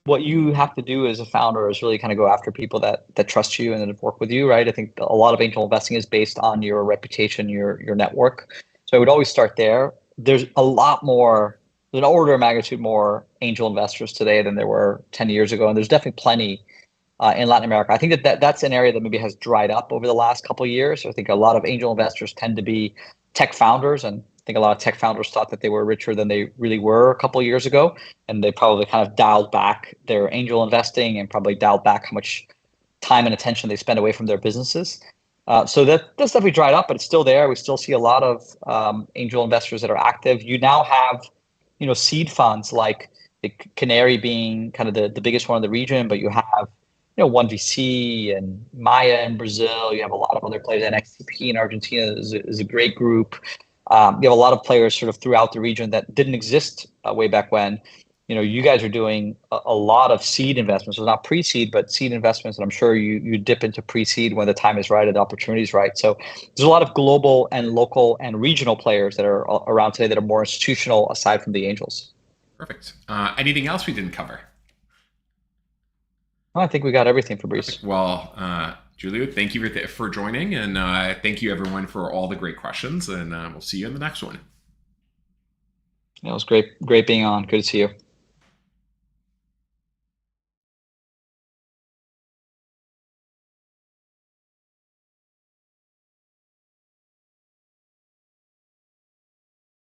what you have to do as a founder is really kind of go after people that trust you and that work with you, right? I think a lot of angel investing is based on your reputation, your network. So I would always start there. There's an order of magnitude more angel investors today than there were 10 years ago, and there's definitely plenty in Latin America. I think that's an area that maybe has dried up over the last couple of years. I think a lot of angel investors tend to be tech founders, and I think a lot of tech founders thought that they were richer than they really were a couple of years ago, and they probably kind of dialed back their angel investing and probably dialed back how much time and attention they spend away from their businesses. So that's definitely dried up, but it's still there. We still see a lot of angel investors that are active. You now have, seed funds like the Canary being kind of the biggest one in the region, but you have One VC and Maya in Brazil. You have a lot of other players. NXTP in Argentina is a great group. You have a lot of players sort of throughout the region that didn't exist way back when. You guys are doing a lot of seed investments. So not pre-seed, but seed investments. And I'm sure you dip into pre-seed when the time is right and the opportunity is right. So there's a lot of global and local and regional players that are around today that are more institutional aside from the angels. Perfect. Anything else we didn't cover? Well, I think we got everything, Perfect. Fabrice. Well, Julio, thank you for joining, and thank you everyone for all the great questions. And we'll see you in the next one. It was great being on. Good to see you.